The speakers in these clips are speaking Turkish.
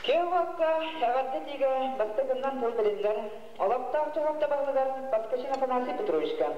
Кеуакка агарды тиге бастыгыннан толдырылар. Олаптақ жоғапта бағылар Баскашин Афанасий Петровичка.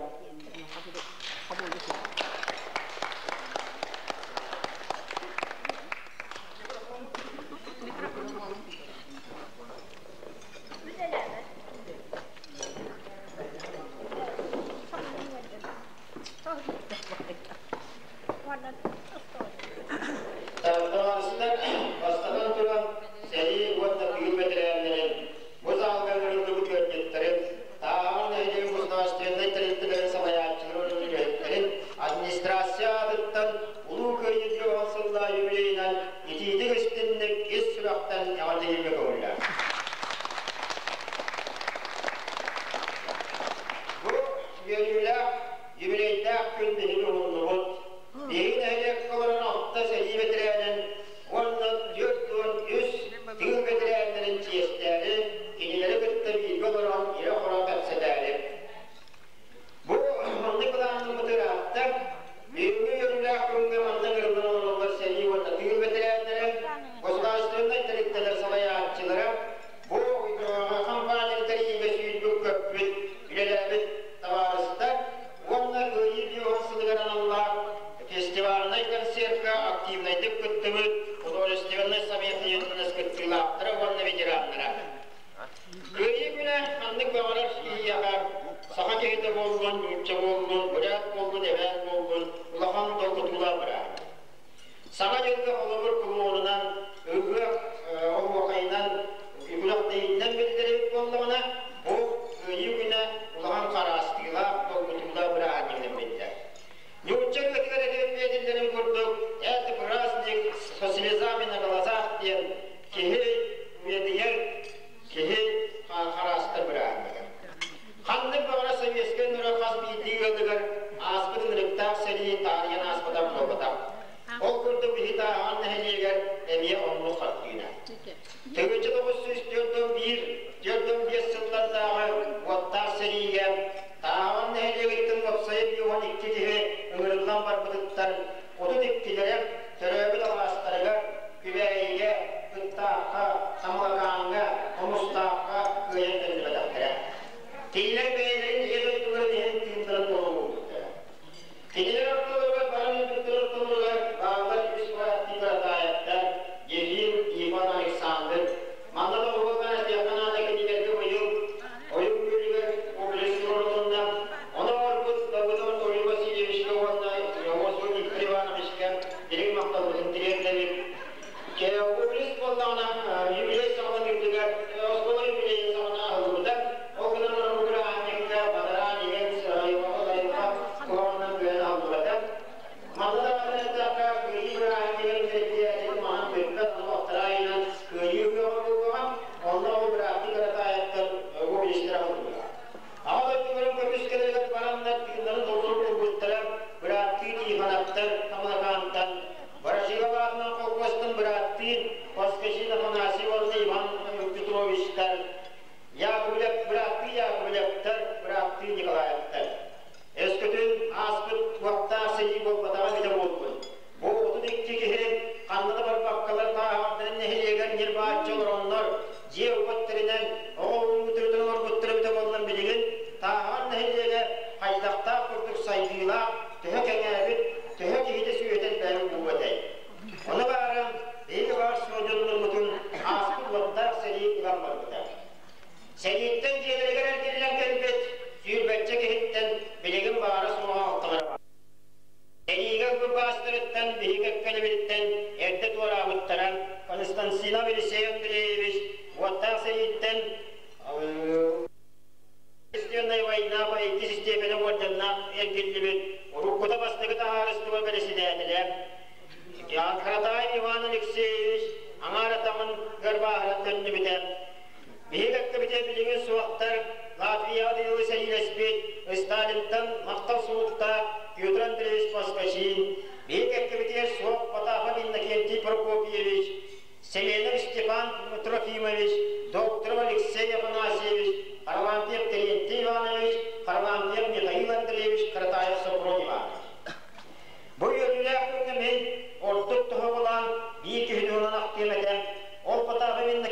Bu yönüyle ortak tohulan bir iki hüdüğünden akdiyemeden ol patağının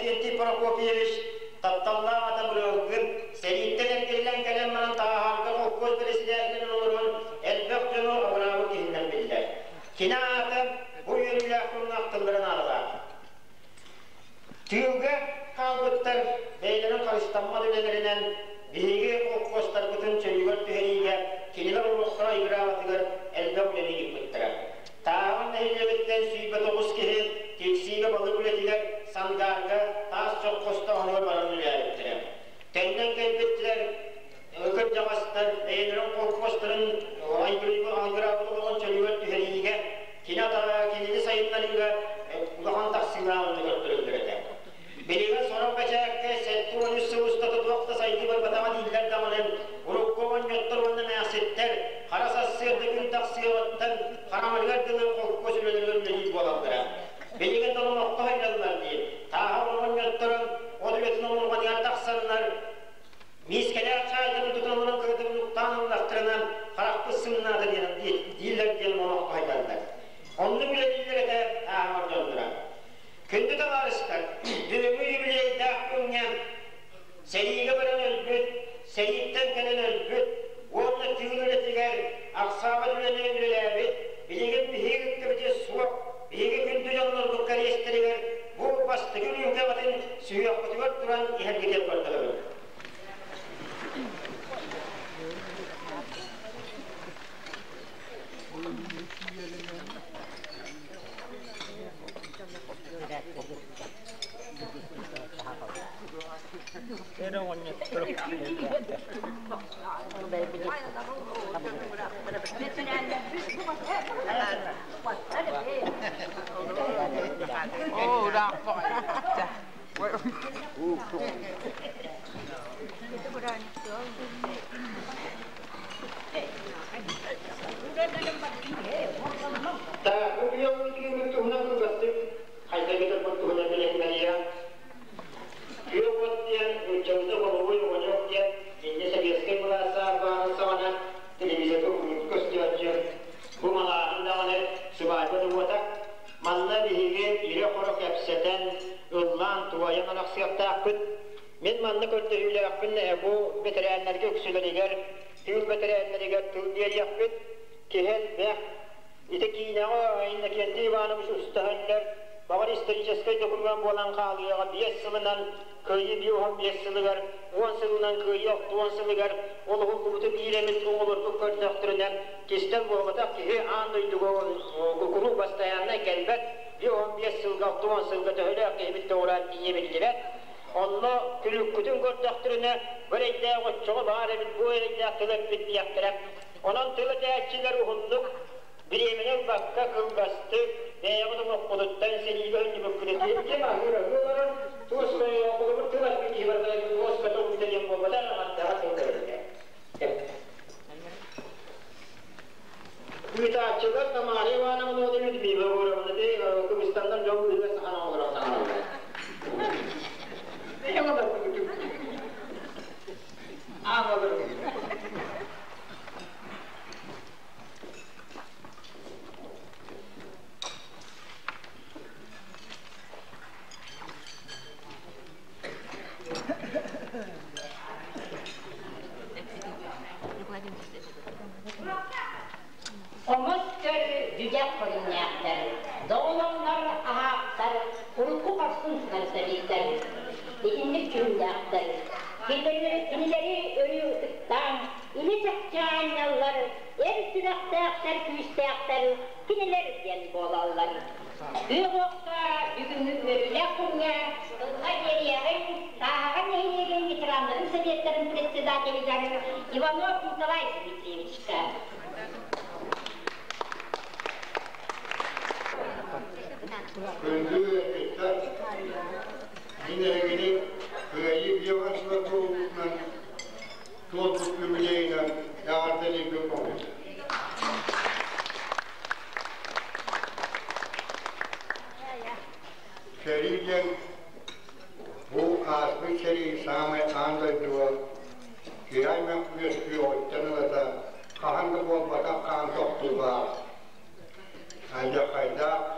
Musallah ata bırakın, seritten gelen kelamların taharga okkoz birisilerinin olurun, elbek cunu avrağı kihinden bildiler. Kina atam bu yönüyle aklının akıllarını alırlar. Tüyüge kalbıttar, beylerin karıştanma düzenlerinden bihi okkoslar bütün çölügör tüheriyle kiniler oluklara ibrabatıgır elbek uleni yıkmıttırar. Tağın nehirlebitten süybet okuz kihi, tilsiyle balık ületiler, sangarga, taas çok kosta onur barını üyerlettiler. Tenden kelbettiler, ökür cağaslar, beylerin korkmosların aygırabıtı olan çölügör tüheriyle kina tarağı kinili sayınlarıyla ulağın taksimağını gördürüldüreder. Bilinen sonra kaçakke settu onu sıvıstatı duakta saydı var batama diller damanın urukkoğun yottur onu meyasetler harasas sırdı gün taksiyavattan haramalgar dılır korkko sürülür mecid bolandıra. Bilinen dolu nokta haylanlar diye. Taha onun yotturun o düvetin olurman yer taksanlar miskeler çaydını tutanların kırdığı noktanın laktırınan haraklı sınırnadır diye diller diyelim o nokta haylanlar. Onu bile dillere de taha orcandıra. Kündü de varışlar, düğümü yübüleyde aklınken, seriyle veren ölbüt, seriyitten gelen ölbüt, onunla tüğün üretiler, aksaba düğüne ürülerbi, bilgin bihir kıbıcı suak, bihir kündü canlar bukkari esteriler, bu bastı gün yunkabatın suyu akıtıver duran iher gider bardaları. Oh, that fine. Tak, beliau mungkin untuk nak berkata, hai saya kita pun tu nak beli dia. Dia buat dia jauh tu bawa banyak dia. Ini saya sekarang merasa bahasa televisi tu kos dia aja. Bumalah anda mana subah tu buat tak. Mana dihingga ia korok kapsetan ulang tua yang anak siap takut. Min mana kerja ia akun abu veteran lagi usuligar, tiul veteran lagi tiul dia yakut, kehel ber. İte kinağa inne kendi vanımız ustahanlar bağır isteyeceğiz dokunan bolan kalıyor 5 yılından köyü bir 15 yılı var 10 yılından köyü yok 10 yılı var onu hukumu biremiz olur bu körtüktüründen kistel bolmatak ki andıydı o kuru bastayanına gelbet bir 15 yılga 10 yılga da öyle kıymet doğran diyebilirler onunla külük bütün körtüktürüne böyle de o çoğu bağır bu evde tılık bitti yaptırak onun tılık elçiler uhunduk Biriminin bakka kılgastı, beyağının okkuluttan seni gönlü bükületi. Kim ahır ağırların, tuğusmayı okulumun tığlat bir kibarda, tuğusmayı okulumun bobadan amandağa kılgırdı. Müteahçılar da marihuana'nın o demedi bir uğramını de, Kıbrıstan'dan çok büyük ve sahana olur o sana. Ne kadar küçük? Ağabey. Omostör dünya koyunyaktır. Doğulanlar ahaktar, urku baksın sınırsızlıktır. Bilinlik cümlektır. Kinileri ölü ıtıktan, ili çakçağın yallar, er sünakta aktar, küyüste aktar, kiniler diyen bolallar. Büyük okta, bugünlük ölüle kunya, ılga geriyeğin, sahağa nehiregen getiranların Sovyetlerin председателі Иванов Николай Дмитриевичка. Köndü etler, yine gidip köyü yavaşla doğumdan, doğduk ümüleyle yağardalı gökmüş. Şeriyen bu aslı şeri sahmet andaydığı, kiraymen kuyuyor, tanıvata, kahanda bol batak kan toktu var. Ancak kayda,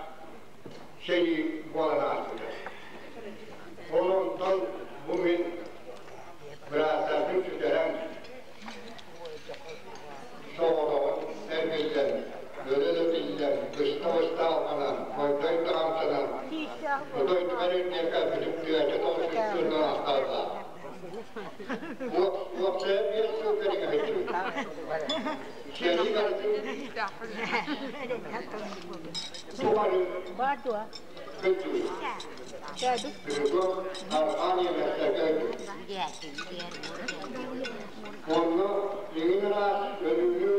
şeyi boğana atılır. Ondan bugün Bu da itibaren diye kalbim düğünde konuşuyordu asla. Bu bir süperin hayatı. Şeyi vardı. Badua. Kötü. Bu Arhaniye meslekleri. Onu yığınlar ölümlü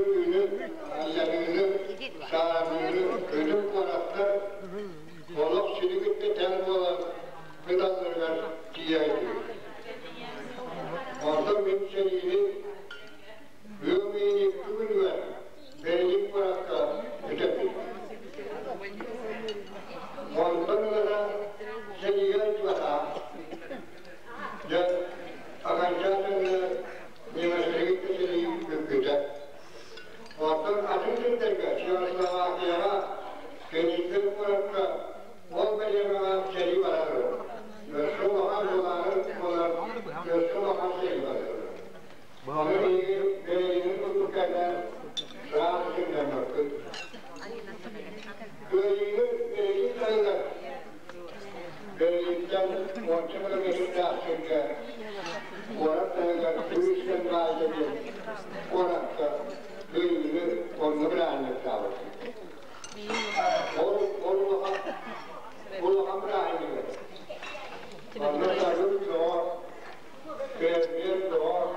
Allah'ını sağlığını ölüm konakta olup sürgütte temel olan gıdalarlar diyeydi. Orada mümkünliğini ümini bugün ver. Benim konakta ötepi. Ondan da seyyar vata ya aganjatın Yemesleri keseri gökyüzü. Ortadan açıntın dergi, Çiğaslavakya'ya kendisinin olarak ol belirmeden seri varır. Görsün bakan doları, görsün bakan seri varır. Onun iyi, belirinin tutukarlar, rahatsızlıklar bakır. Belirinin sayılar. Belirlikten ortamına mesut rahatsızlıklar. Orada turistler bazı orada büyüğünü onu bırakmak lazım. Onu bırakmak. Ondan sonra doğar, bir doğar.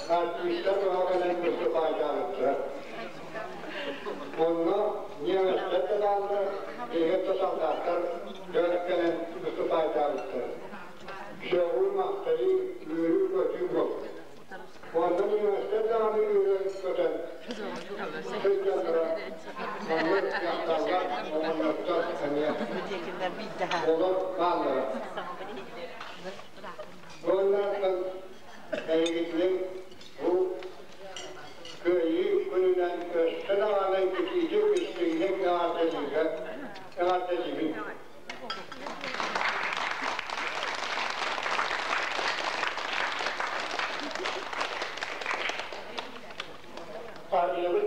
Artistler doğarken bir faydalıdır. Onu nimetler kaldı, diğer tasarlatlar dönekten bir faydalıdır. Şehir maktayı yürü götür yok. Ondan üniversite devamı yürü götür. Türkiye'de onları yaptarlar, onlardan olur kalır. Onlardan eğitim bu köyü önünden sınavına geçecek isteğine kağıtlıca. Partiyalı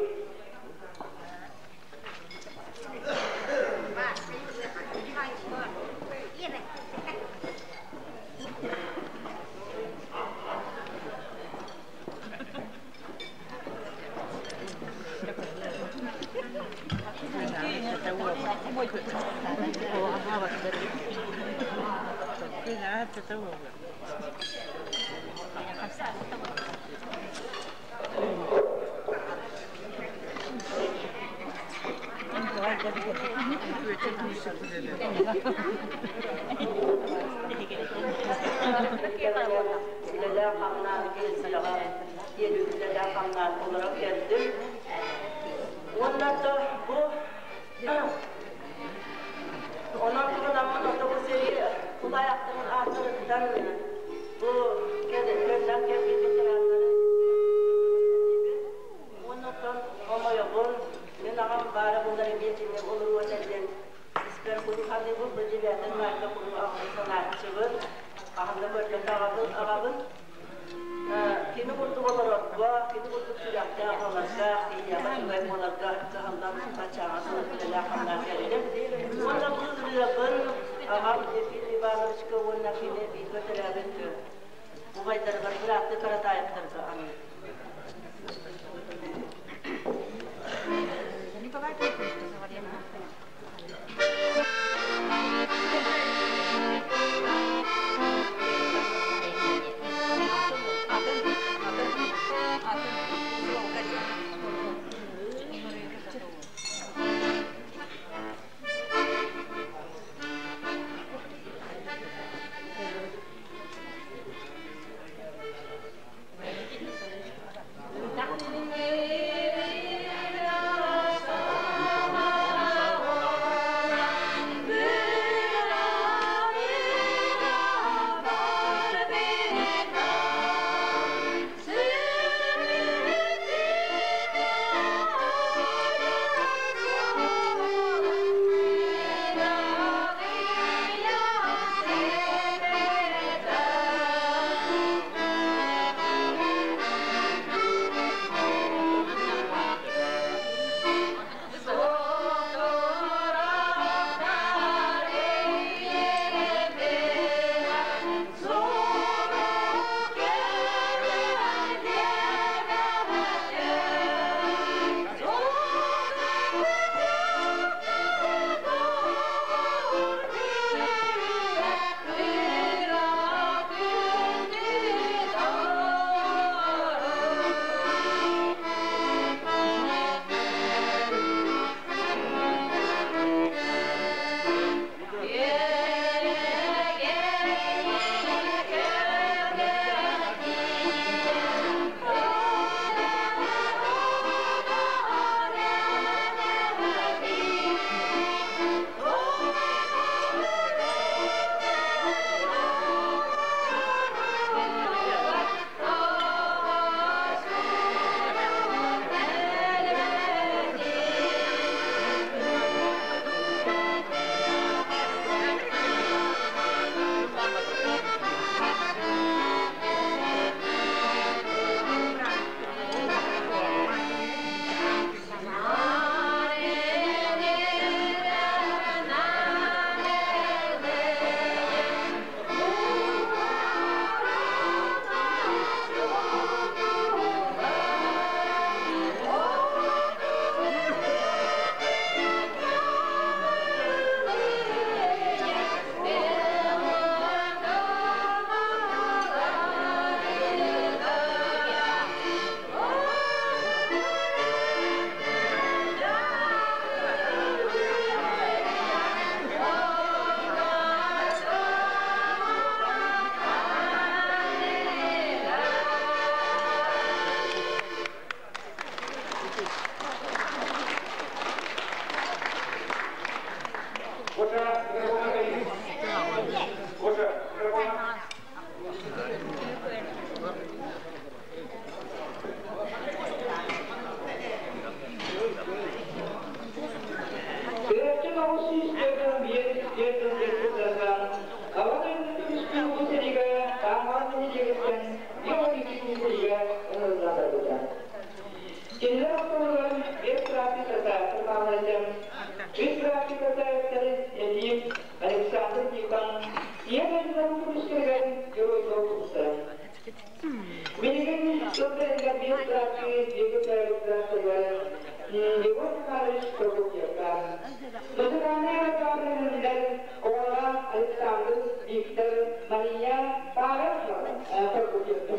olarak geldim. Ondan da bu 16 adamın otobüs seriyi kul ayaktığının artlarından bu köyden geldiğinde ondan ama yapın ben ağam bari bunları geçince olur otelden ister kulu hadi bu bölgelerden marka kulu ağabey sanatçıvın ağamda böyle ağabın kimi kurdu olarak var, kimi kurdu sürekli olacak, yabancı olarak kahandan kaçağısını böyle yapanlar gelelim. Ondan bu yapın, ağam bir bağlı çıkıyor, ondan bir götürelim ki bu baydarlar bıraktı, karata yaptırdı. Его товарищ Прокопьевка. Музыкальные авторы Ола, Александр, Виктор, Мария, Павел, Прокопьевка.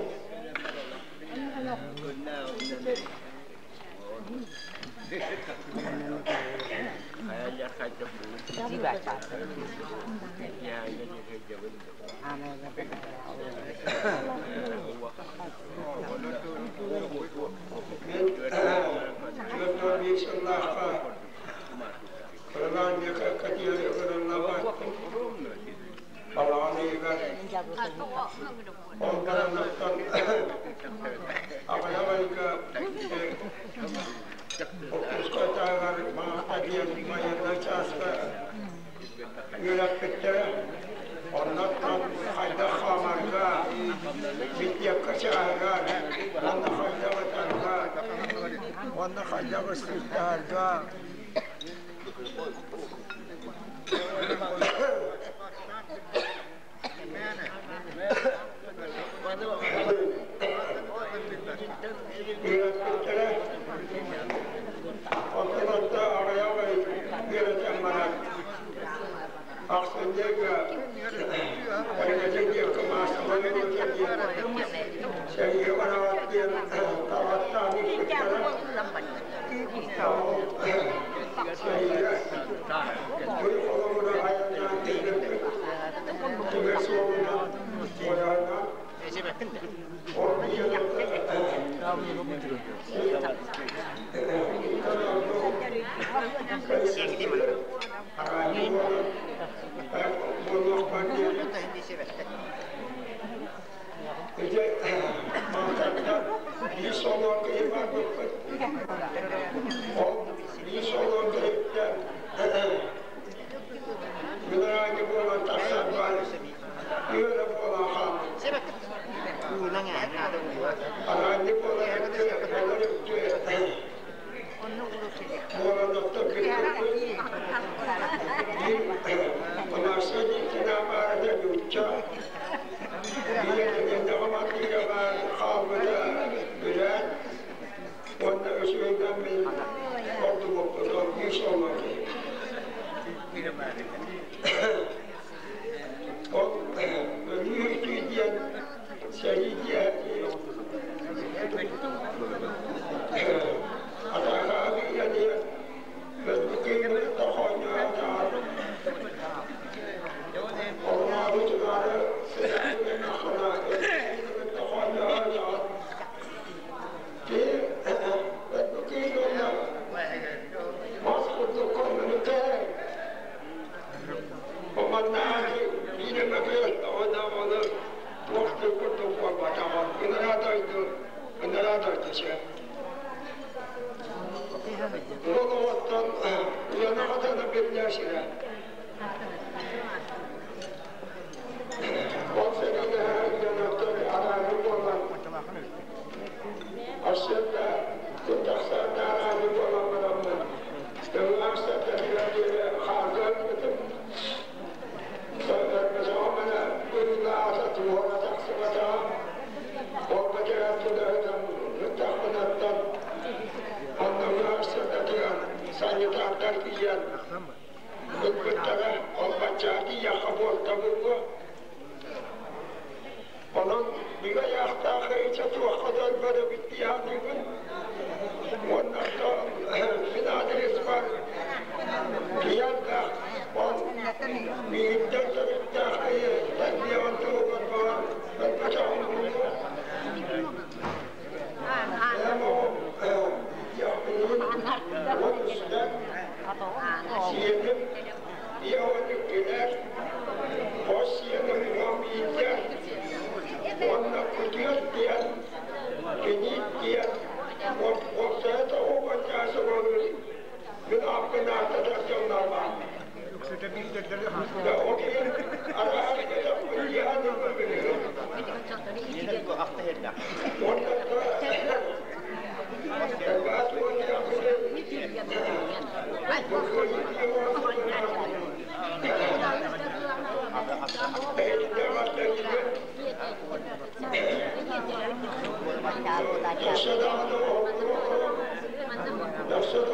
That's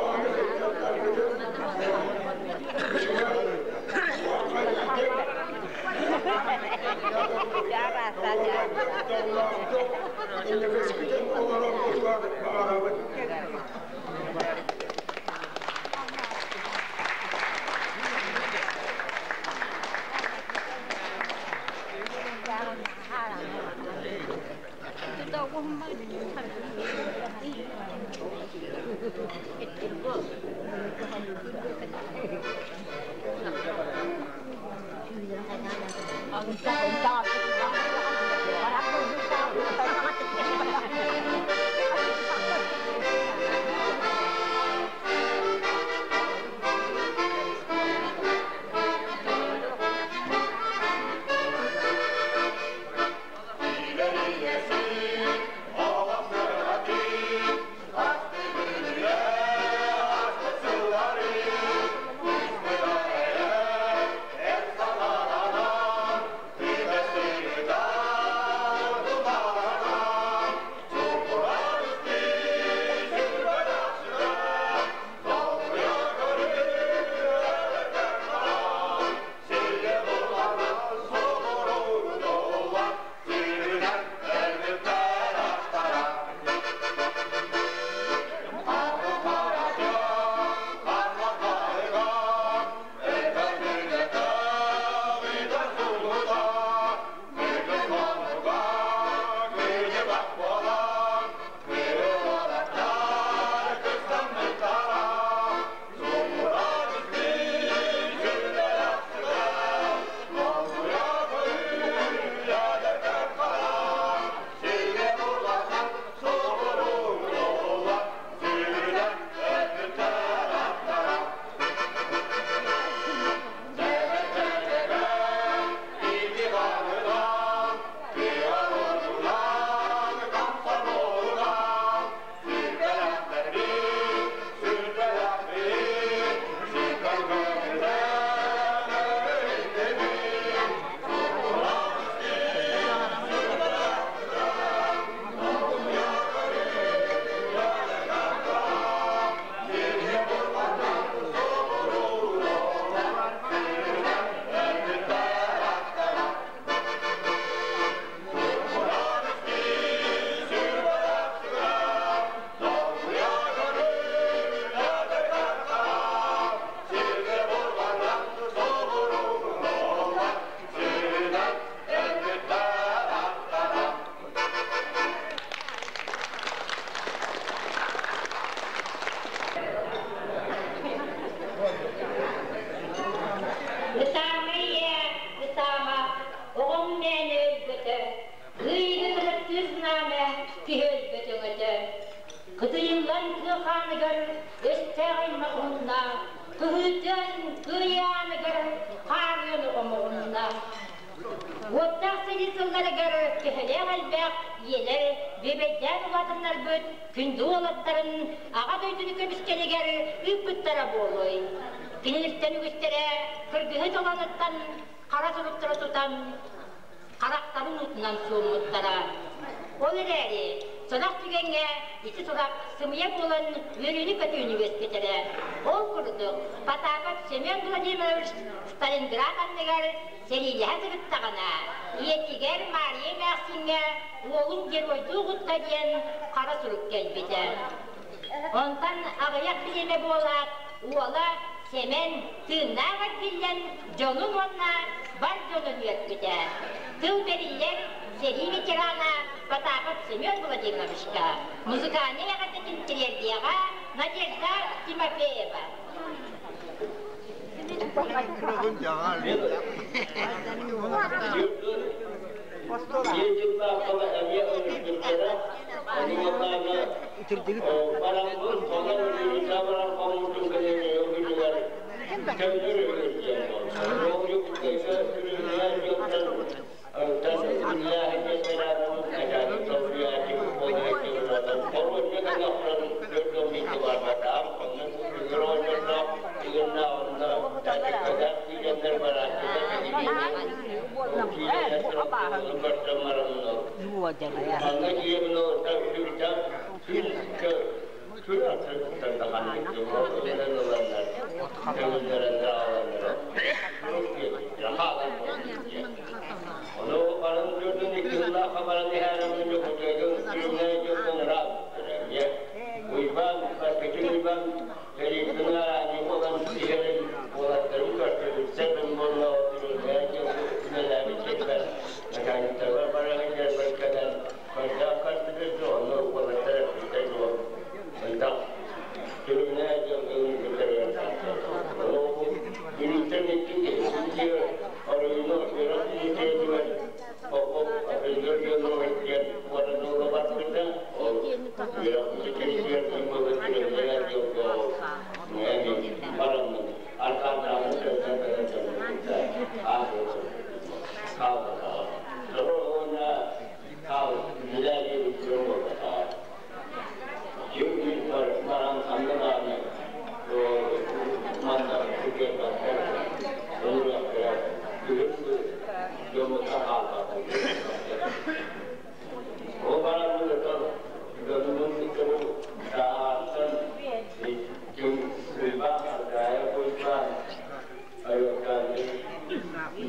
Kalau orang jodoh ni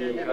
Kalau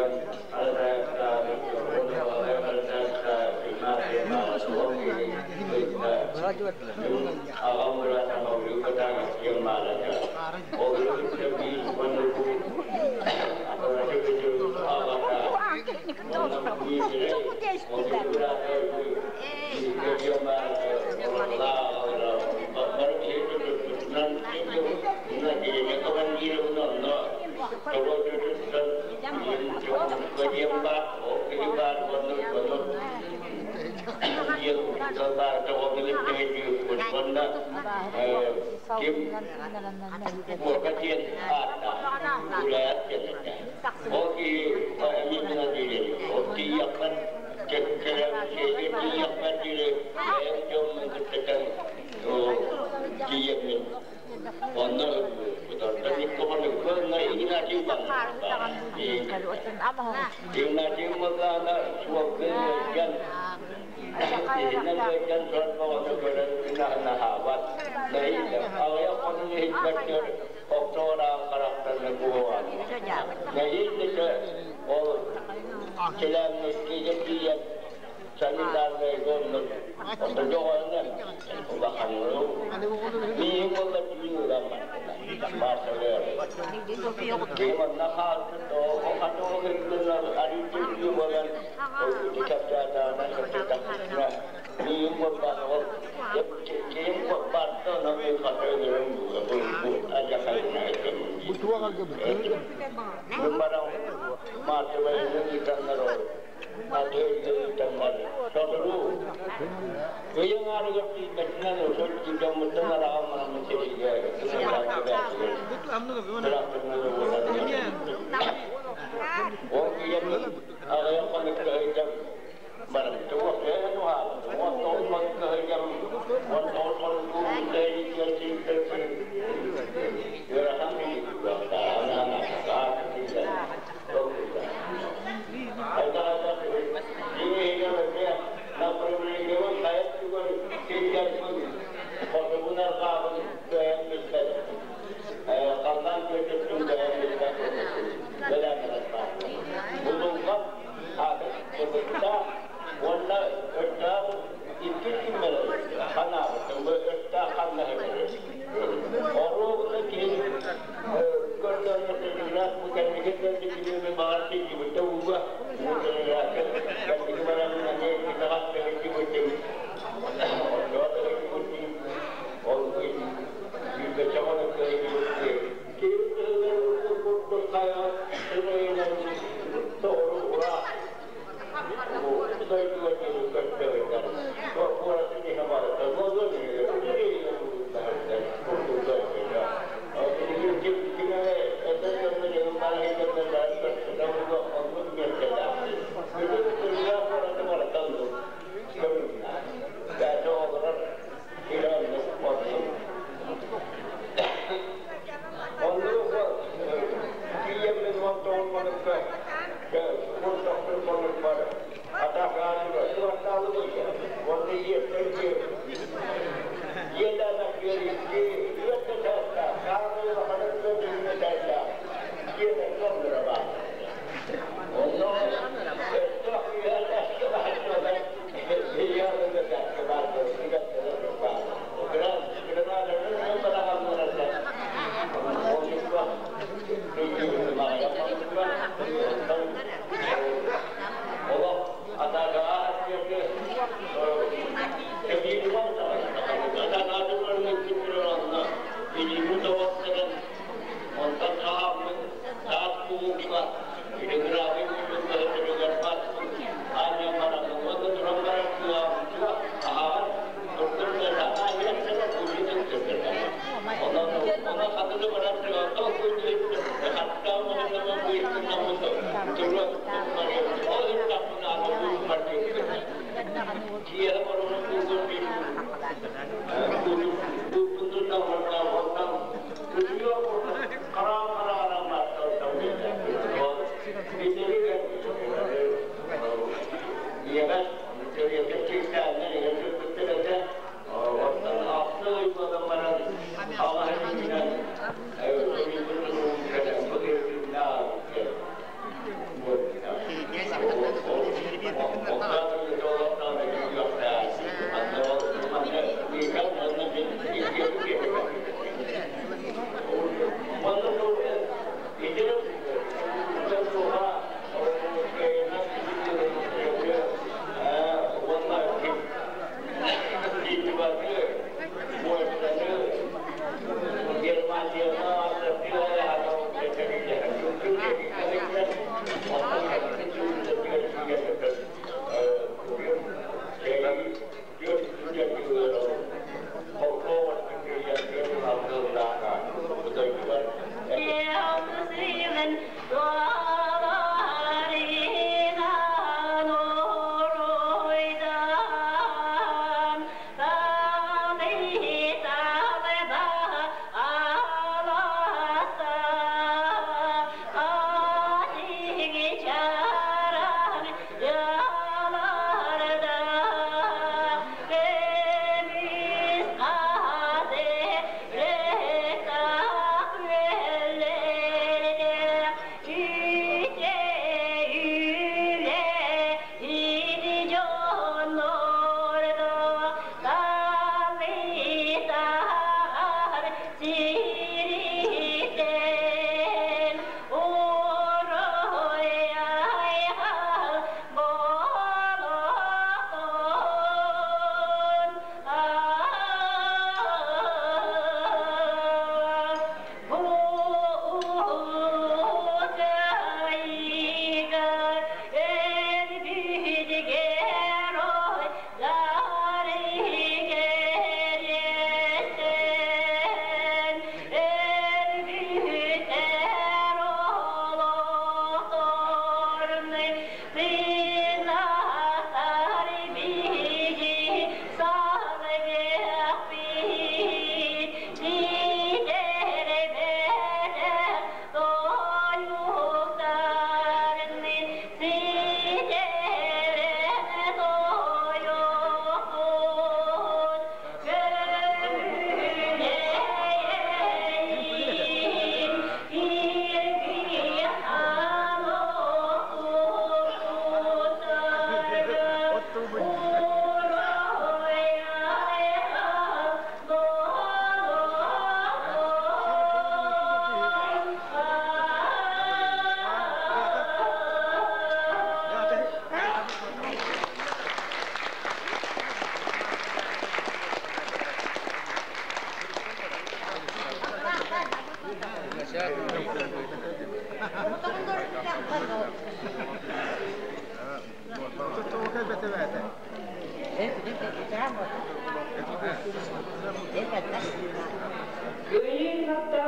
Göğün hatta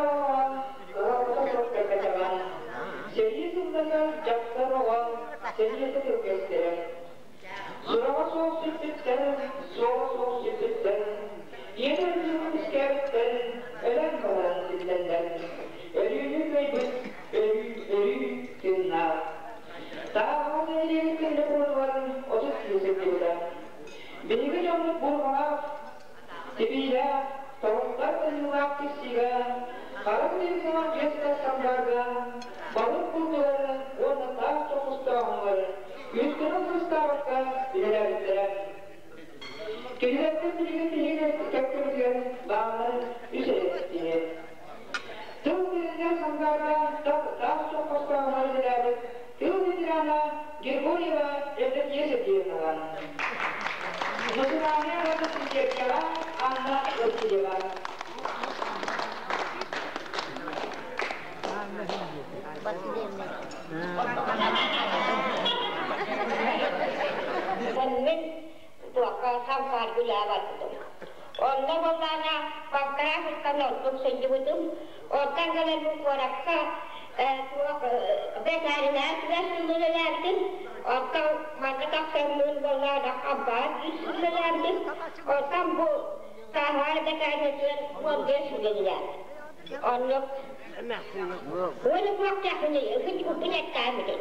kalkıp kaçaban, seni sundasan captar olan, seni tutup gösteren. Surağa soğuk süpütten, soğuk süpütten, yenerliğin iskertten, ölen kalan sillenden. Ölüyü kaybet, ölü tınlar. Dağın eğleniklerinde bulunmanın 30 yüzyıl yılda. Bilgi canlık bulmalar, tibiyle, tavuklar tanımlar kişiyle, kalıp denizman cesine samlarga, balık bulduların onu daha çok ustağınları, yüzgünün ustağlıkta bilelerdiler. Kendilerinde bilgin bilgiyle köktürüzgen dağların üzeri ettiğini. Tüm denizler samlarga daha çok ustağınları bilelerdi. Tüm denizlerine Girgoriyeva evlet yesettiğini var. Musulmane arası çekkeler, anla ölçüleler. Sen tuokkaa sampaan ylävattum. Onna volana pakkaraakka nottuk senjuvutum. Ottan kalen mukuorakka tuok veterinär lässyllelärtin. Ottan matkataksemmyyn volana kampaat yssylelärtin. Ottan bu kahar veterinärtyön vuodessyllelär. Onnok. Vuodok makjahuni, yhden pinettää miten.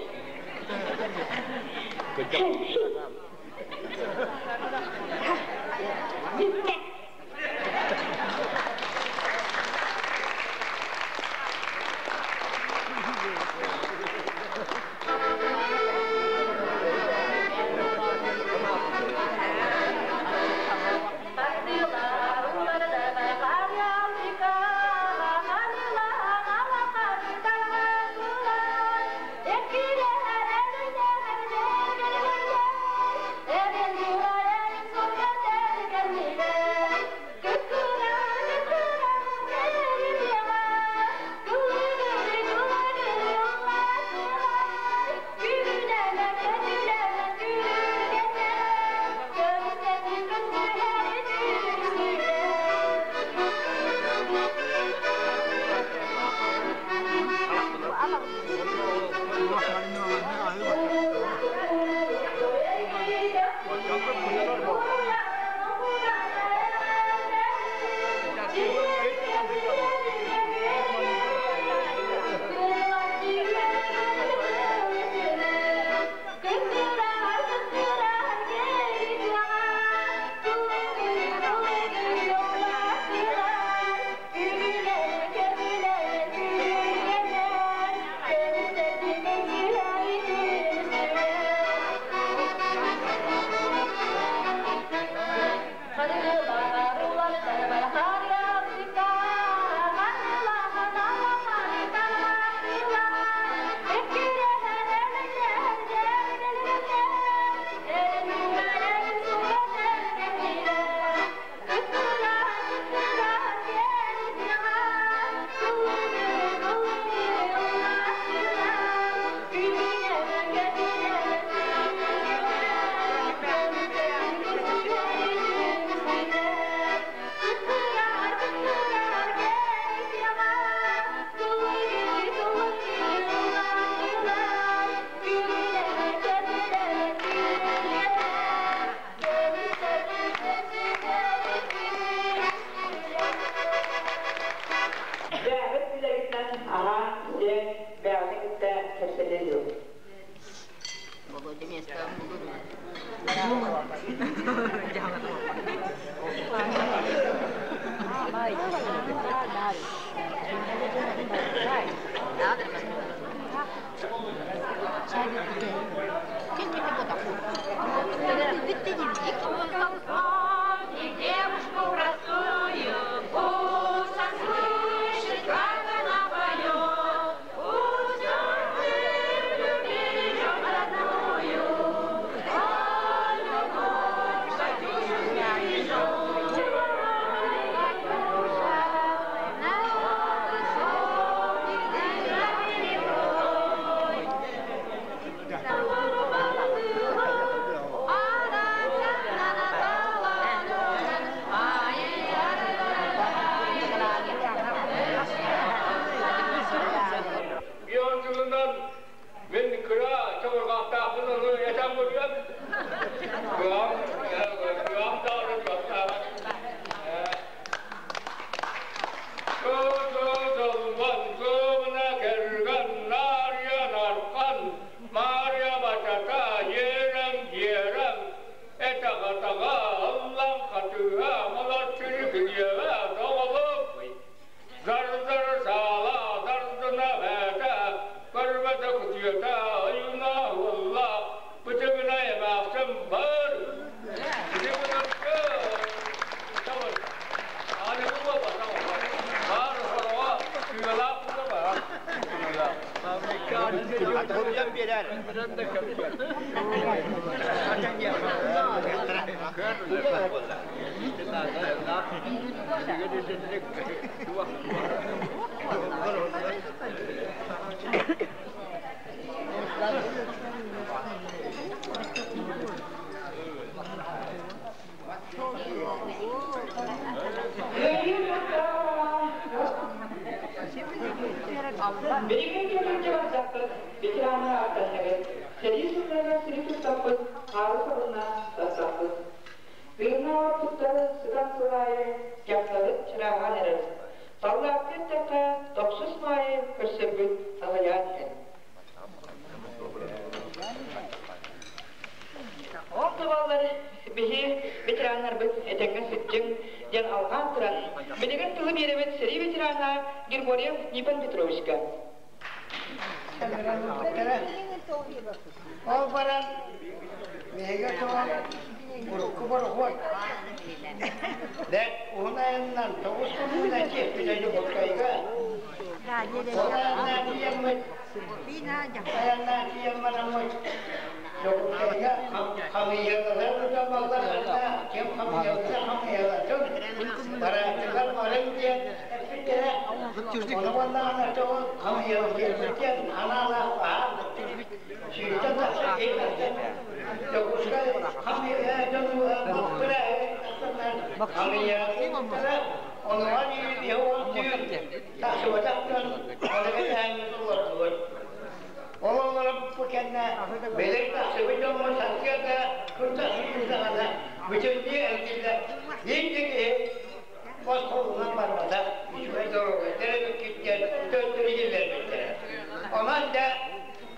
Benim çocuğum cevaplaktır. Veteranlar arkadaşları. Seri sınırlarına sürü tutaklı, ağrı sorununa tasaklı. Birine tutları, sıkan sulayı, yapları çırağa neresi. Tavla akıttaka, toksuz mayı, kırsırgı, havaya diyen. O duvarları bihi veteranlar biz etengen sütçün jan algan turan. Bilegen tuğu biremet seri veteranlar Grigoriev Nipan Petrovичка. O baran mega tuan urku baruat. Dek unayandan tavus kumuna çeşitli bokayga. Unayandan diyemmet. Unayandan diyemmet. Bokayga kamiyalar da bazılarında kim kamiyalar çok. Baraklar maling dia. Ona bana to kamiyalar dia analah paham. Cerita tak sekali. Jauh sekali kami jauh berapa kami yang orang ini dia orang tak sewajarkan orang yang keluar. Orang bukan bela tak sewajar masyarakat kita hidup ada macam dia kita ini pas orang berada itu dari kita terjadi orang dah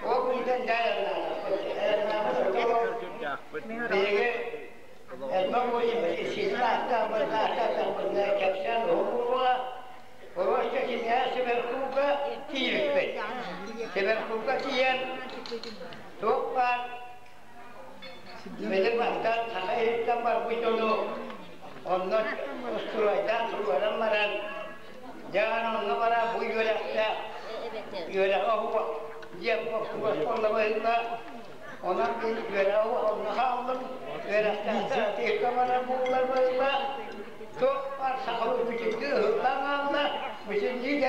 orang dah jalan Bege elma boyu silahta berkata berkata hukumlah bahwa kita seberkuka hidup seberkuka kian topan melepaskan saya gambar bidolo onot ustulaitan suara maran jangan onamara buyulah yulah oh dia buat pengalaman Ona bir göre onu aldım. Verasta tekrar bunlar böyle çok var sağlık gücü hırlananlar bütün diye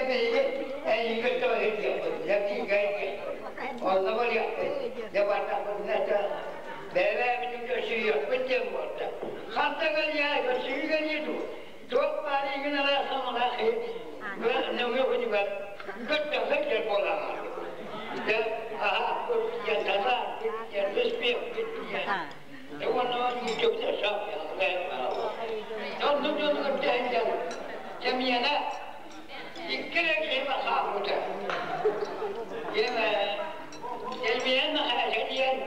en kötü ediyor. Yapı gayet. Onda var ya. Ya bana bunlar bebe bütün göçüyor. Bütün burada. Kantagal ya göçüyor itu. Çok var günler sonra ne oluyor bu kadar? Kötü kötü bola. Ya aha ya tata ya resmi ya. Ewan YouTube sah ya. Don't kerja jamiana dikira kira khabuta. Jema jamiana hajadian.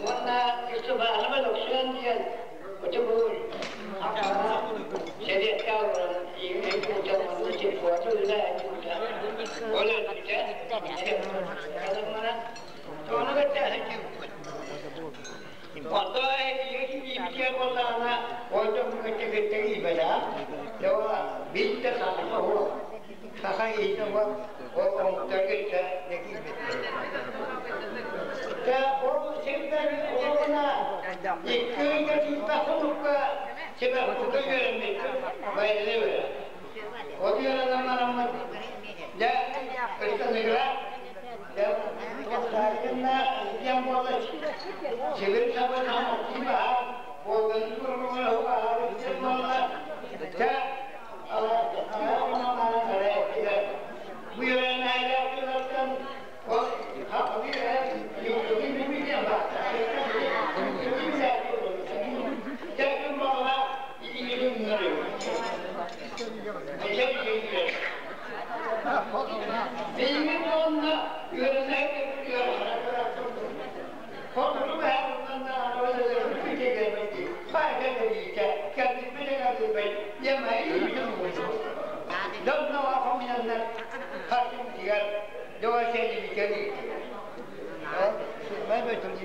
Wana itu bahasa loksan dia. Betul. Jadi tahu ini kita mesti foto dah. Boleh tidak? Kalau mana? Kalau kita hanya foto ini dia bolana, foto kita ibadah. Jawab bila kakak itu orang terkita lagi. Orang sebentar orang ikut kita suka sebab suka kerana baik level. Orang nama ya kita negara ya karena yang boleh sebelum sama tiba orang orang semua ya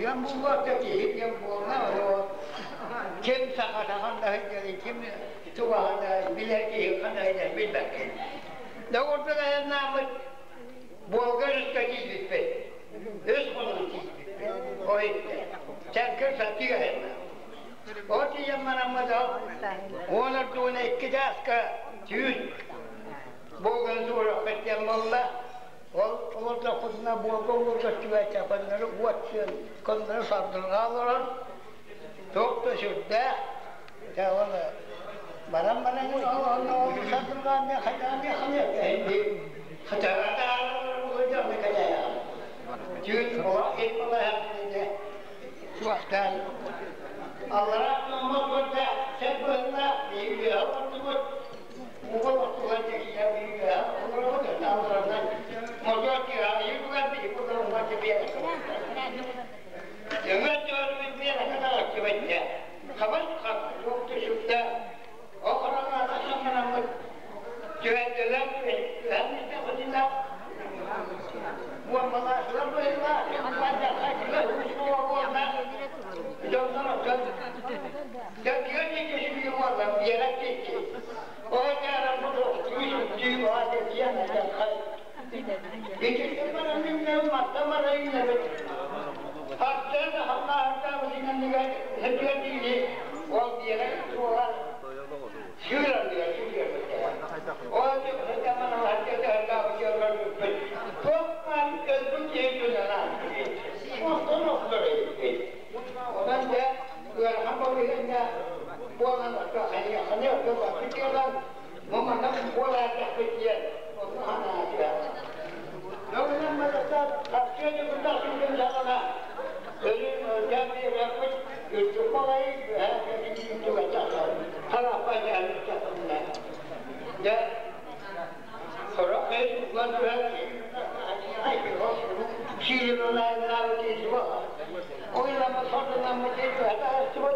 yang buat jadi yang buat nama kim sangat anda jadi kim itu anda bila dia anda jadi bila. Dah orang nama bukan sekali dispe. Öz konuştu. O işte. Çerkir satıyor hem. O diyeceğim bana da. Onlar da ona iki daska tüyün. Boğun sonra kaçacağım valla. Orada kuduna boğun orada tüve çapanları uğraşıyor. Konları sardırgalar. Çok da şurada. Ya valla. Baran onu sardırgan ne kadar ne kadar. Şimdi hatta hocam ne kadar ya. Tüyün o etmalı hepsinde. Suattan. Allah'a emanet olun. Sen böyle iyi bir havasınız. Bu kadar çekiyor bir ya. Onu da Allah'tan. Motor ki ayı bu kadar olmak bir yer. Yıllar bir yere kadar aktivite. Kaval yoktu şurada. O kadar aşamadan güvendiler. Güvenlikte kızıyla. Bu amaçlar böyle var. Yapacak kaçlar. Uçma olmaz. Ya diyor ki bir yuvarlan bir yere gitti. O yarın bu da tüyü adet yanacak kay. Geçirken bana bilmem mahtamada yine bir. Hatta da hatta uzun nigar hediye değil. O bir yere tuğlar. Şuradan diyor şuradan. O da bana hatta bir yere toplam gözüm yiyeceğiz. O noktada. Ondan da alhamdulillah bulan da hani yok fikirler momentum bulan da fikir ondan aja. Lalu mereka akhirnya kita sudah jalan. Jadi jadi rapat itu mulai itu kata harapannya kita punya. Ya kalau itu bukan lagi O ilama sorduğundan mutlu hata sıvı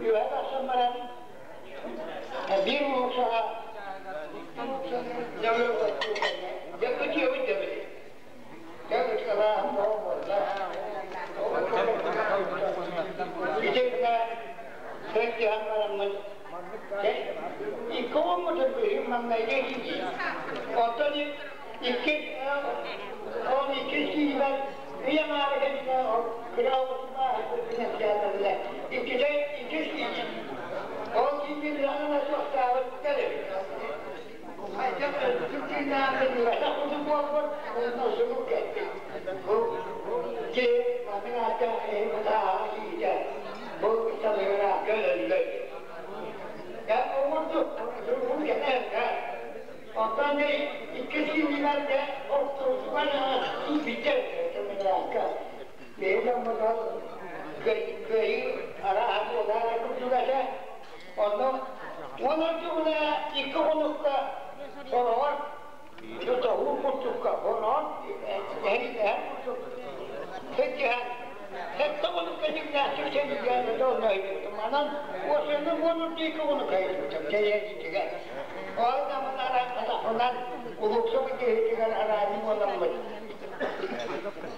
yuhada sınmaran bir yoksa yakıtıyor bir de yakıtıyor İçeride sevgi hanımlarımız İkon mudur bu hümmanla geçici Ondan iki 12 yıllar bir marifetine krallıkta hepsine İki o gibi bir anına çok davet gelir. Ancak Türkiye'den bir veda kutu bulur, ondan suluk etti. Bu ki bana hatta daha iyice bu insanlara gönüllü. Ya olurdu, bunu yeter. Ondan da ikisi yıllarda oturtmana biter. Benim zaman köyü arahat olarak kurtulacak. Onun da iki onlukta sonra var. Şu da hukutukka onun her peki hep de onun kendine Türkçe'nin yanında olmayı tutmadan o senin onun iki onu kayıtlayacak. Ceyecice o zamanlar ondan uluksu bir ceyecice arazi olamaz.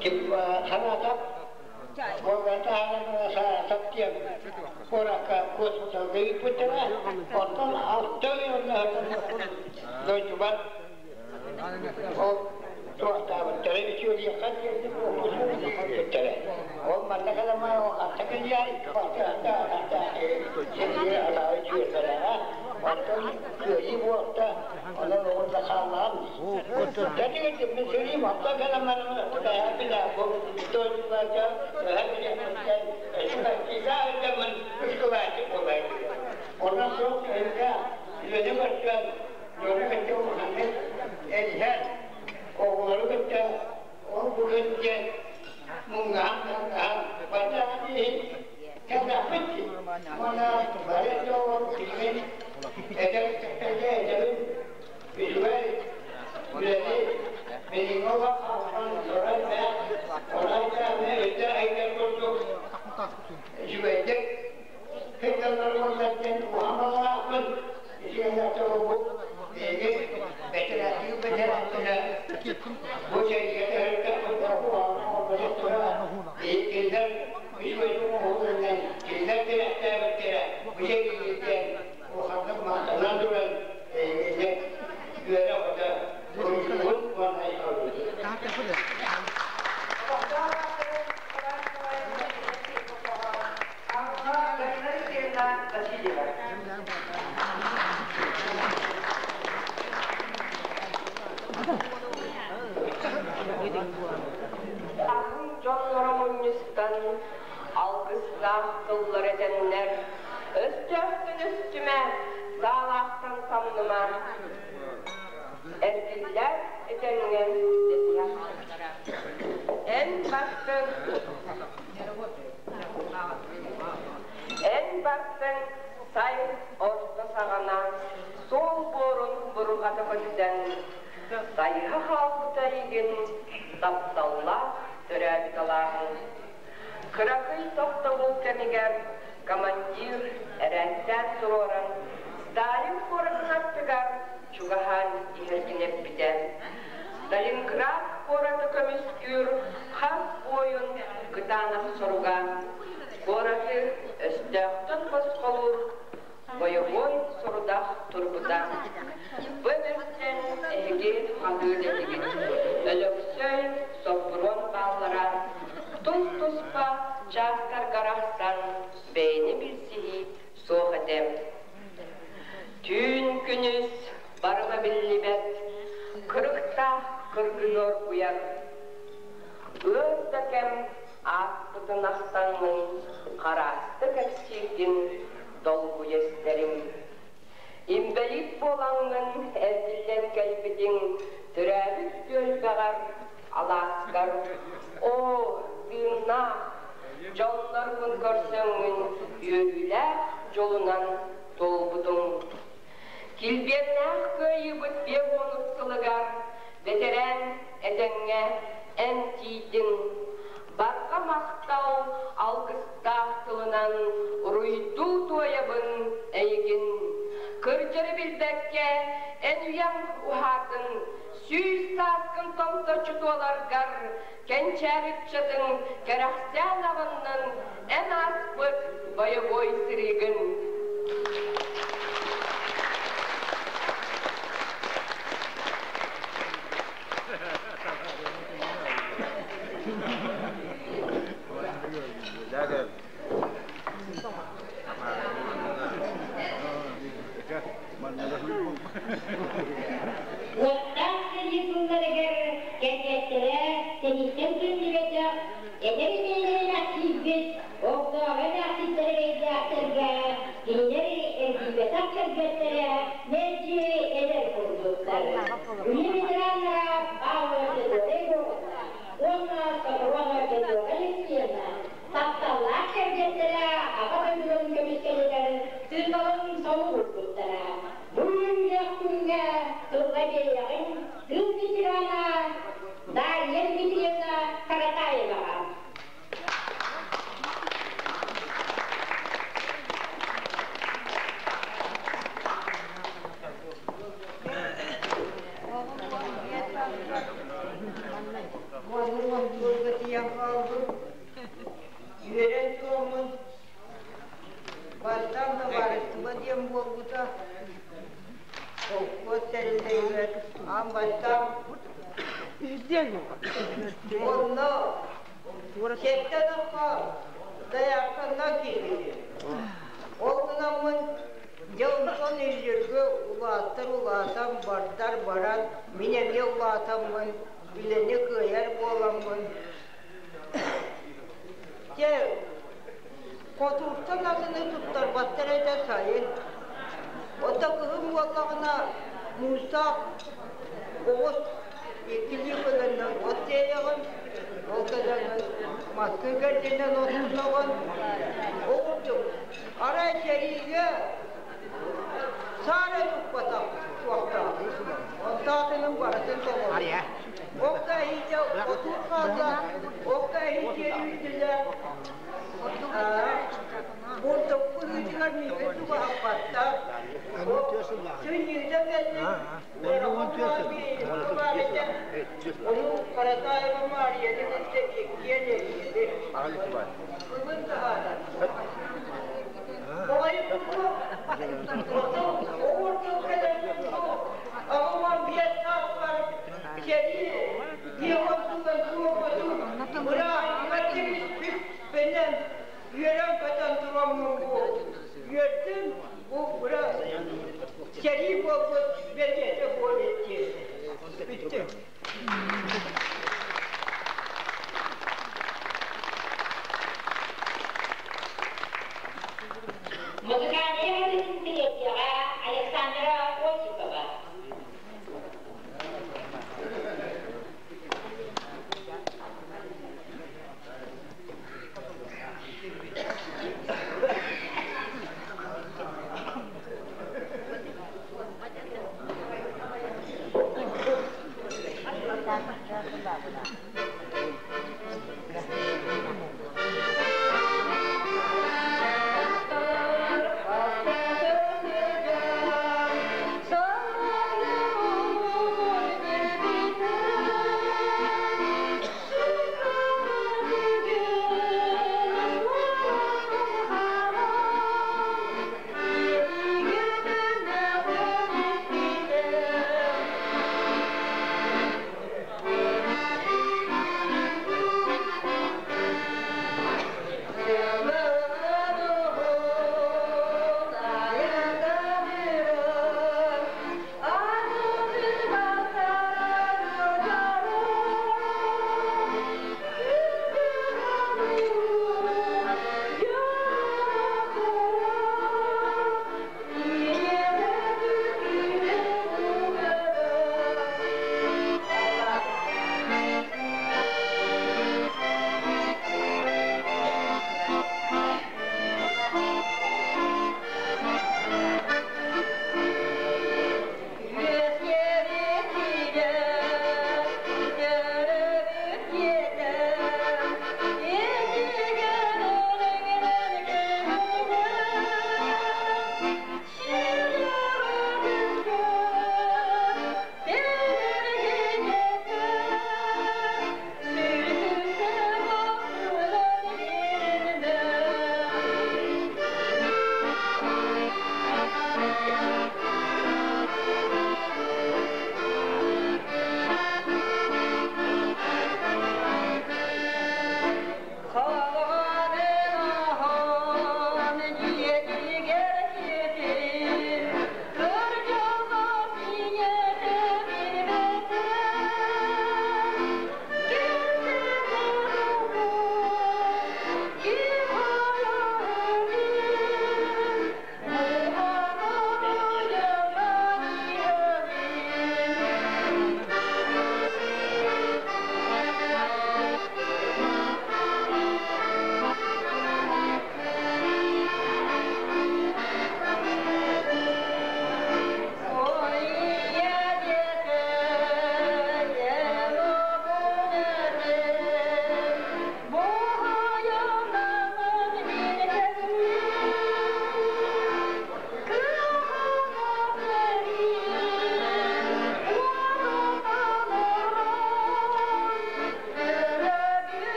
Kim sanatap Orang tahan setiap orang khusus dari putra, orang autor yang nak dojubat, oh tuata berterima dia kan dia putra, oh mana kalau mau atakan dia ada jadi ada juga lah, orang kerja buat orang orang kalam, jadi kita mesti mata kalau mana kita bila betul baca kita zaman sekolah boleh. Orang sok kerja, jadi macam orang kerja Muhammad, Elhan, orang kerja, orang bekerja, mengam, baca ini, kita pergi mana balik orang ini, ada visual, jadi mengawal orang kita ada untuk jualan kita melakukan muamalah isinya terlalu ini betul betul bukan kita harus berbuat ini Ahın canlarımın üstten algısla kıllar edenler, östüktün üstüme, sağlaktan samlıma, erkiller edenler dedi ya. En baktın say orta sağana, sol borun burgadı bizden, sayı halkıda igen, taptalla törəbit alağın. Kırakıy tokta bul kemiger, komandir erətten soran, Stalin korasına tıgar, çugahan iherginep biten. Stalingrad korası kömüskür, has boyun gıdanak soruga. Korası östöktün boskolur, boyoboy sorudak turbuda. Bu meslen ehge hadır edigit, ölöksöy sopron ballara, tuz-tuzpa çaskar garahsan, beyni bilsihi soğ edem. Tün günüz barıma billibet, kırıkta kırgınor uyar. Özdökem aspıdın aksanın, karastık eksiktin dolgu yeslerim. İmbelit bolanın ezdillen kelbidin, türəbit gölbeğer alaskar. O zırna, canlarımın görsöngün, yürüler yolunan dolbudun. Kilbennak köyü bütbe onut kılıgar, veteren edenge en tiydin. Barka maktau alkısta kılınan, ruydu toyabın eygin. Kırcırı bilbekke en uyan uhatın, süz taskın tomtoçu dolargar, kençerip çatın kerahsen avının en aspık boy sırıgın. gördüm bu bura seri oldu becerdi bol etti. Bitti. Muzikantnya itu sendiri ya, Alexandra Osipova.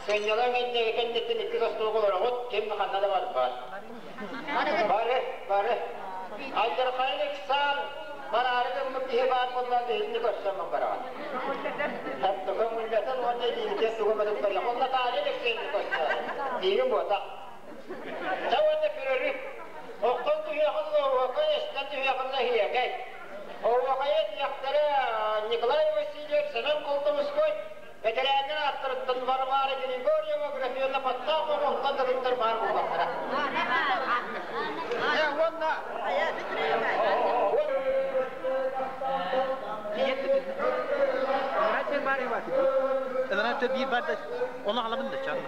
Senyalar kenditin iki dostluğu olarak kim kanada var var. Bare. Aydar kaynak sal bana arada muthibat bundan değilini göstermem bana. Hatta ben milletten o ne diyeyim ki sukumadım kırla. Onda tane de seni göster. Diyeyim bu da. Çavanda firari. Oktan tuhiyakında vakayestan tuhiyakında hiyakay. O vakayet yaktara Nikolay Vasilyev senem koltuğumuz koy. Betelerden attırıttın var edini görüyor mu grafiğinde patlak mı ondan da rıktır var bu bakara. Ya onunla. Nerede var ya? Nerede bir bardak onu alalım da canım.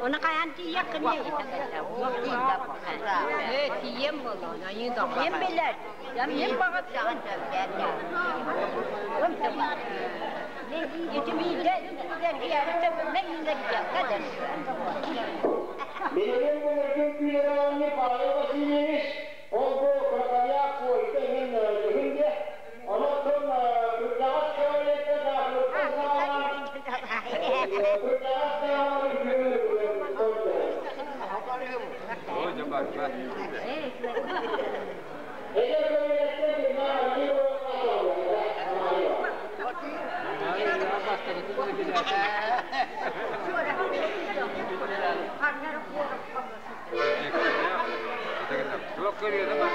Ona kayanti yakın ya vakti da evet yem bolo na yum da yem beler yem bagat can gel ya yetimi de ya men de kadar benim bu ülkelerine paylaşılmış oldu kakaya koyduğun önünde ona sonra kırklar söyledi da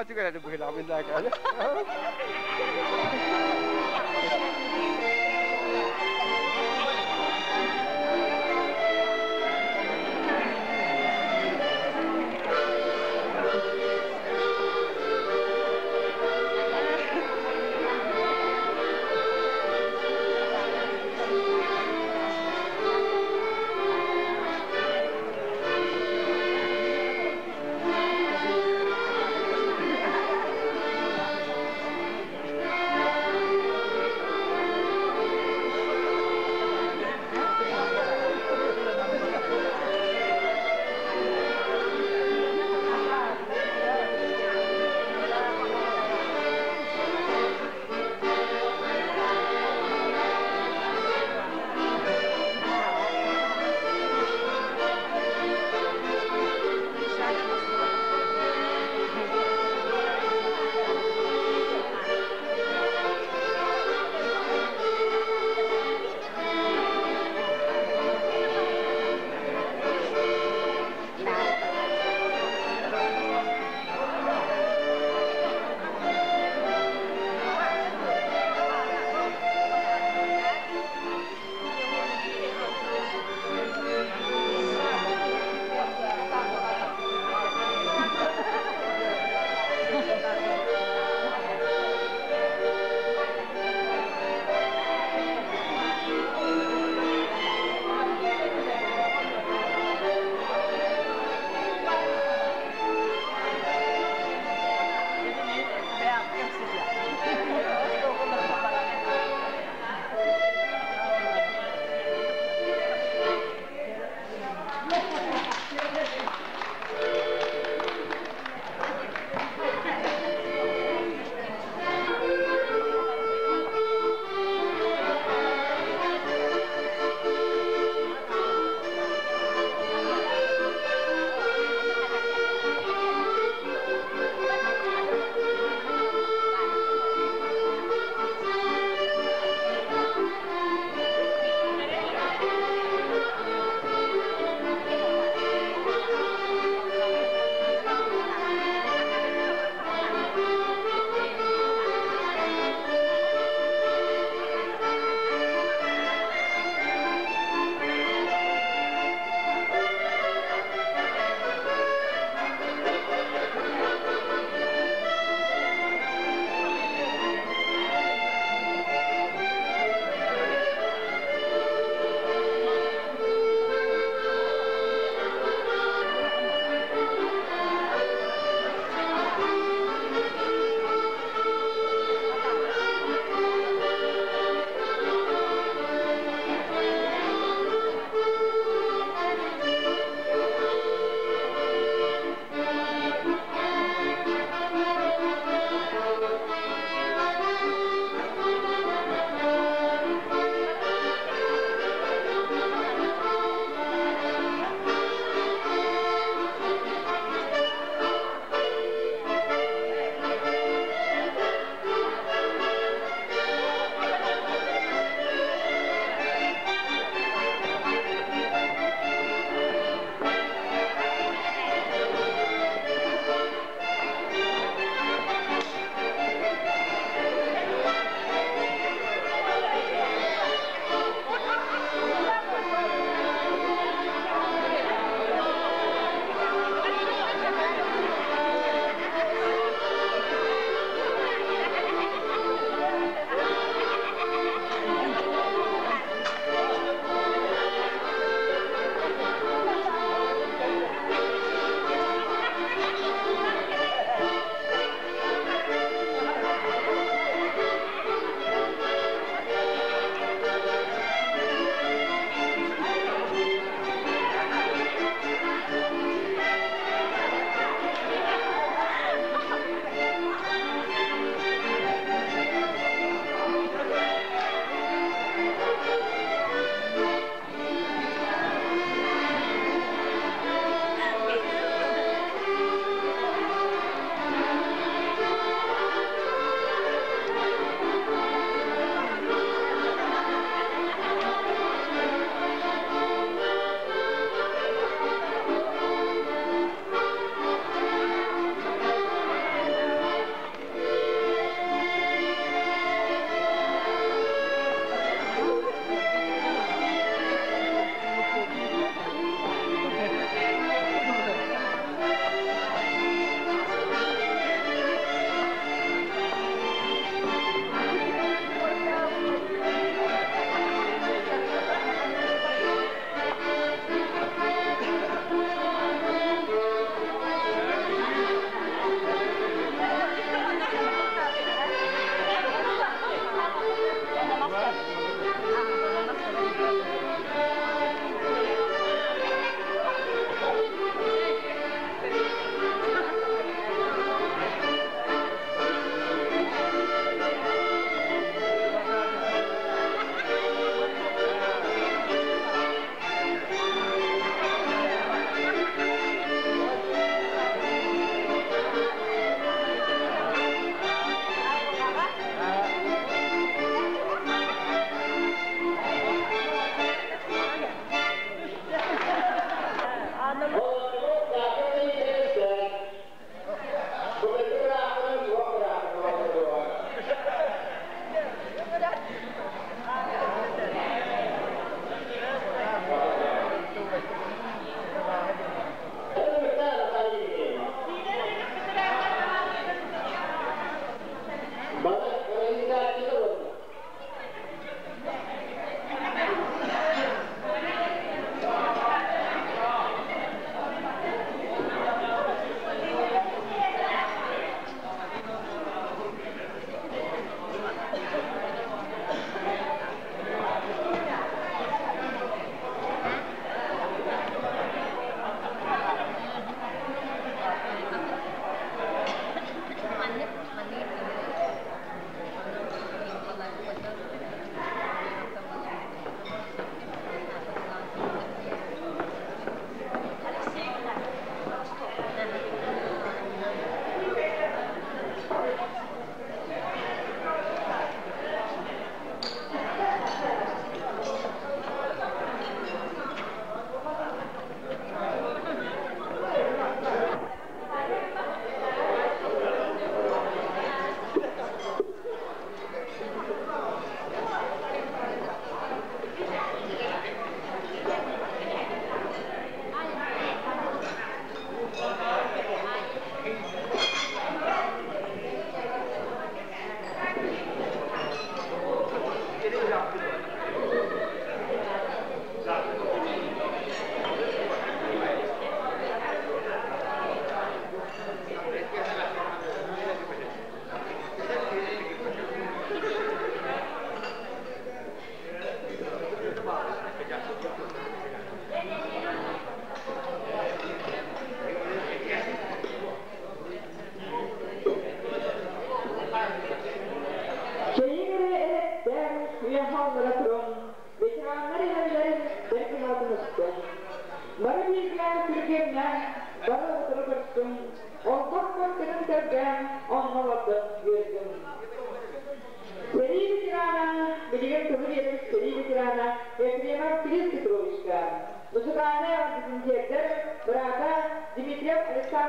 Açık öyle bu hilafın daha kaldı.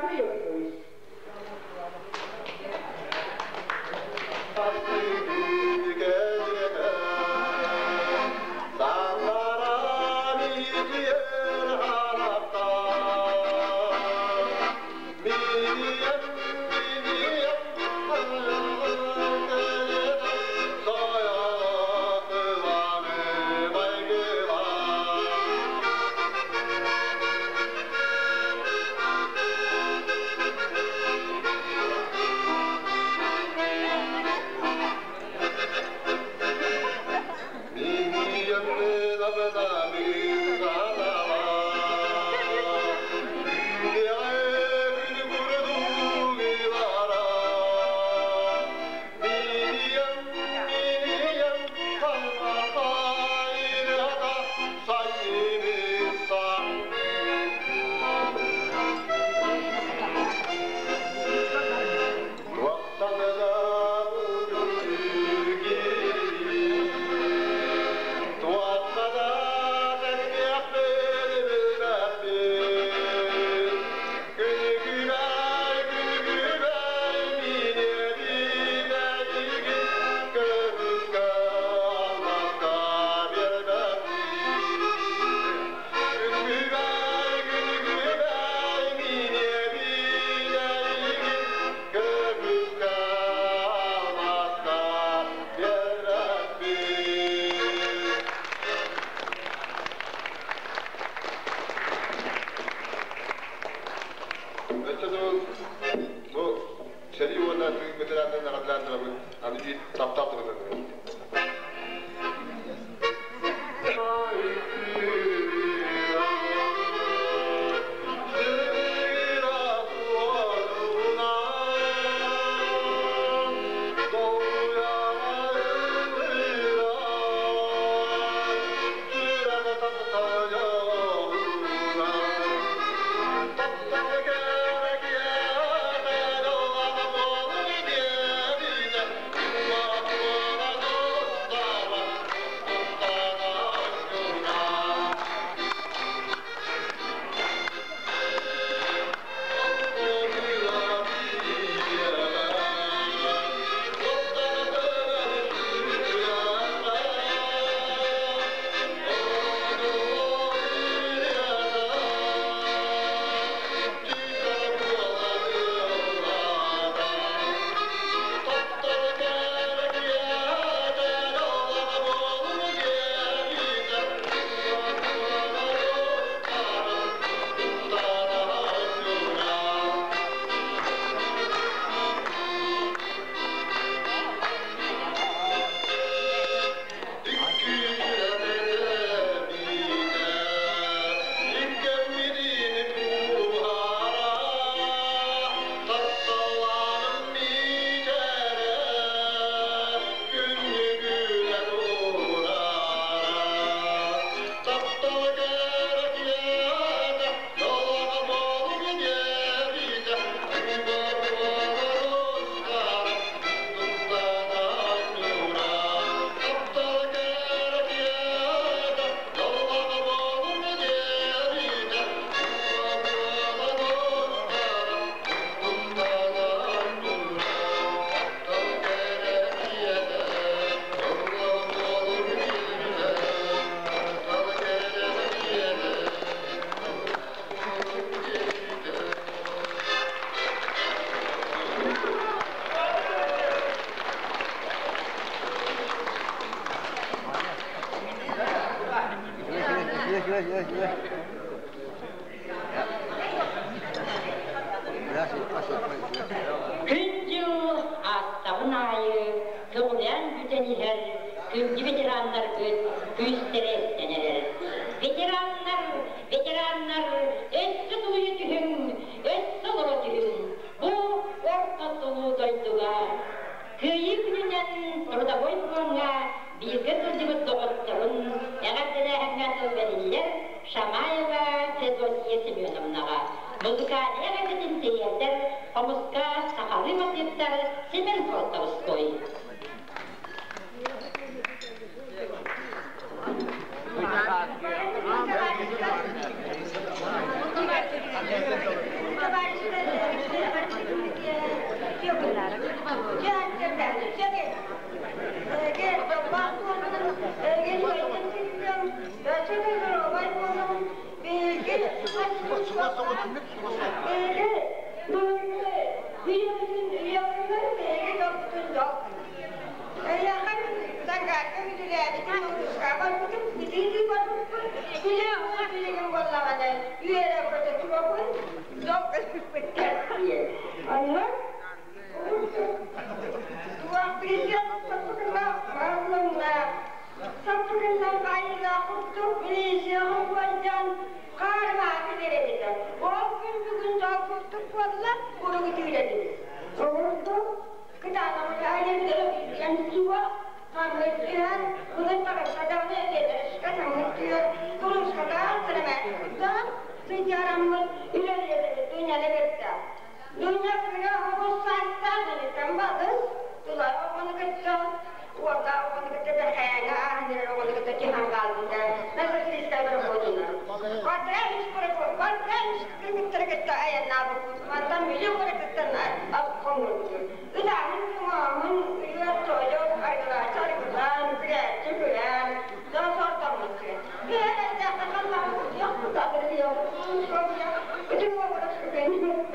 mı yapıyoruz? Күнділ аттағын айы, көңілен бүтенілер, күнді ветерандар күстірестенелер. Ветерандар, өссі туйы түхін, өссі лұры түхін, бұл орта сұлу дойдуға. Күйі күнінен трудовой фронға бізгі тұздығы доғыттырын, әғаттыда әңгәтіл бәрілер Шамаева Федосия Семеновнаға. Музыкальный газетин театр, Помуска, Сахалы Матветтар, Семен Фронтовской. Thank you. Bileğim vallahi üyere koydu bakın. Çok bitti. Anne. Tuan Christian sapukna marlumna. Sapukna kayla kutu Christian wajan karma kederedi. O gün çok kutu valla kuru gidiyordu. Sonra kita namanya aile yang jiwa Hamilkan, bukan pada sadarnya dia sekarang hamilkan terus sekarang dan sejarah ilah dunia lebeta. Dunia kita harus santai dan tambah tulah orang kita, orang kita berkaya, orang kita cihanggal kita, nanti kita berbudina. Kadang kita ayat nabi, mantan milion kita nak komod. Sudah semua menjual toyol, ada cari bulan, bulan, dasar tamu. Dia jangan malam, yang kita berdua, itu orang sekali.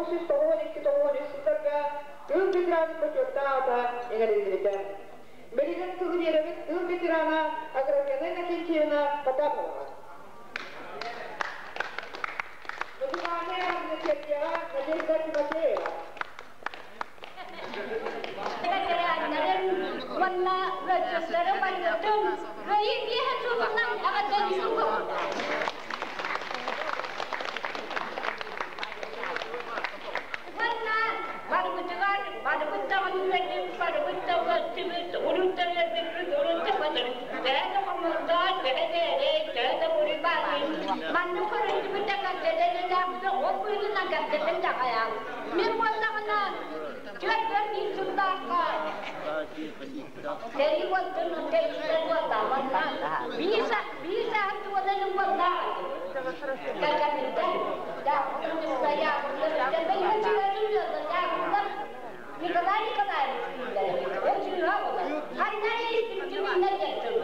1992 yıllarda tığ veteranı koçorta da eğlendirildi. Belirlen tığ vererek tığ veterana Agrafyan'a Nakilkiyana patap oldu. Bagaimana menjadinya menjadi masalah? Wala register mandatum. Rayi dia sudah nang ada di suku. Wala baru berjalan, baru berjalan lagi, baru berjalan tiba urut terlihat urut terbatas. Ada pemuda, ada beribadi. Mana orang itu berjalan jadi dah tu orang itu nak jadi dah kaya. Mereka nak jadi di sudah kaya. Dari waktu nanti kita buat taman bisa tu ada yang buat dah. Kalau kita dah saya jadi macam juga dah. Nikolai. Oh sudah. Hari ni kita nak jadi.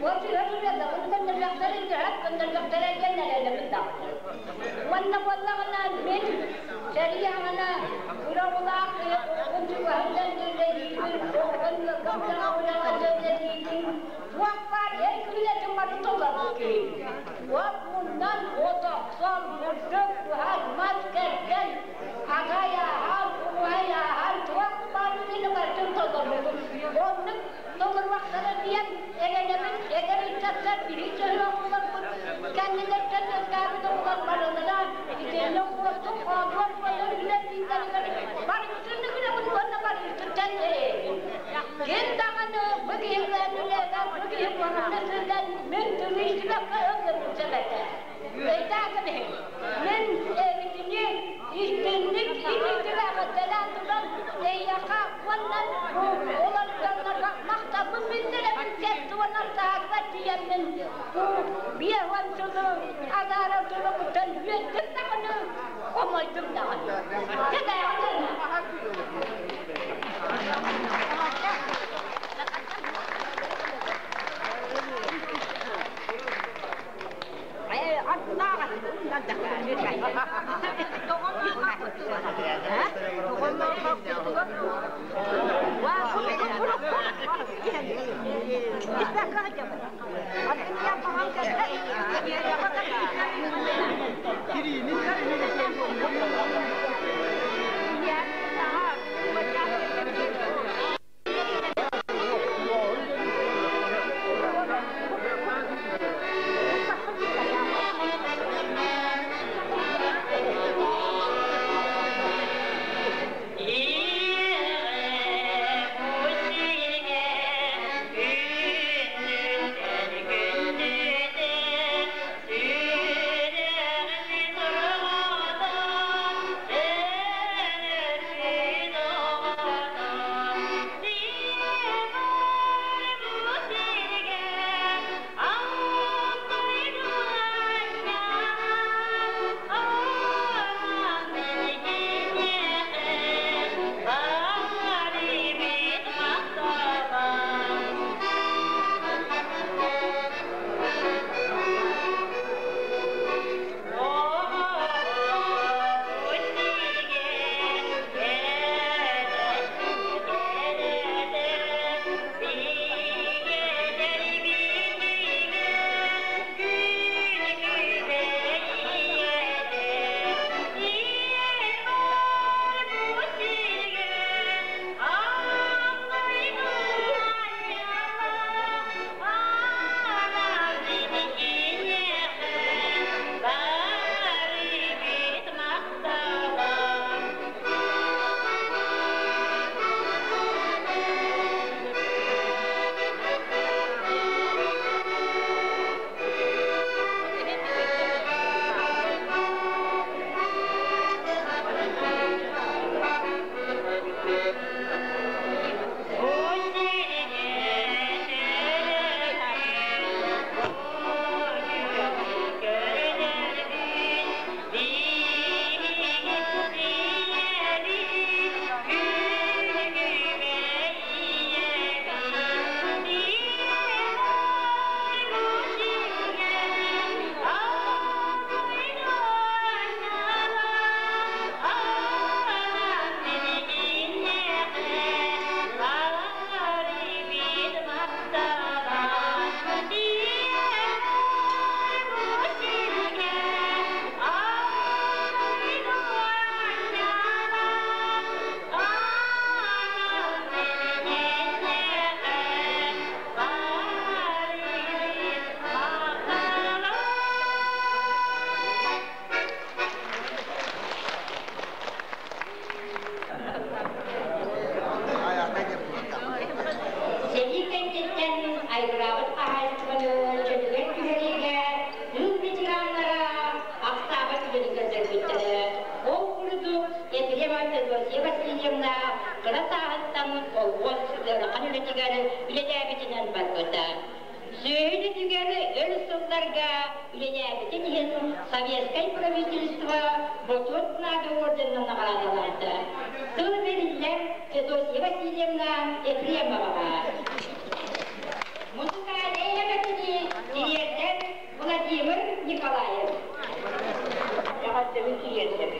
Oh sudah dah. Kita nak jadi jadi kita. Wala kana min. Jadi ana ulah untuk hal jadi. Wapar kuliah cuma tu lagi. Wapunan otak sam mudah hal masker dan agaya hal kuaya hal wapar ini macam tu lagi. Orang nomor waktu dia egan cakap diri orang kan dia cakap kami tu orang barulah itu nomor tu orang baru dia tinggal baru tu nak buat apa baru jadi. Kita mana bagaimana dan mentulis juga kalau berjalan. Kita kan men ini istinik ini juga berjalan terus. Ia kawan orang orang maktab membina ketuan sahabat dia men biar waktu tu agar tu dan kita kan omai tu dah. Kita Yeah. yılına kıra sahattan olğun sizlere kanületileri ülelebetinen bakıda. Söyle dügeri ölüsüzlerge ülelebetinin Sovetskay правительства вот надо орденін қарадыларды. Тыл берілер Федосия Васильевна Ефремова. Музыка Лейнагатыни директор Владимир Николаев. Яғаттымын киерсем.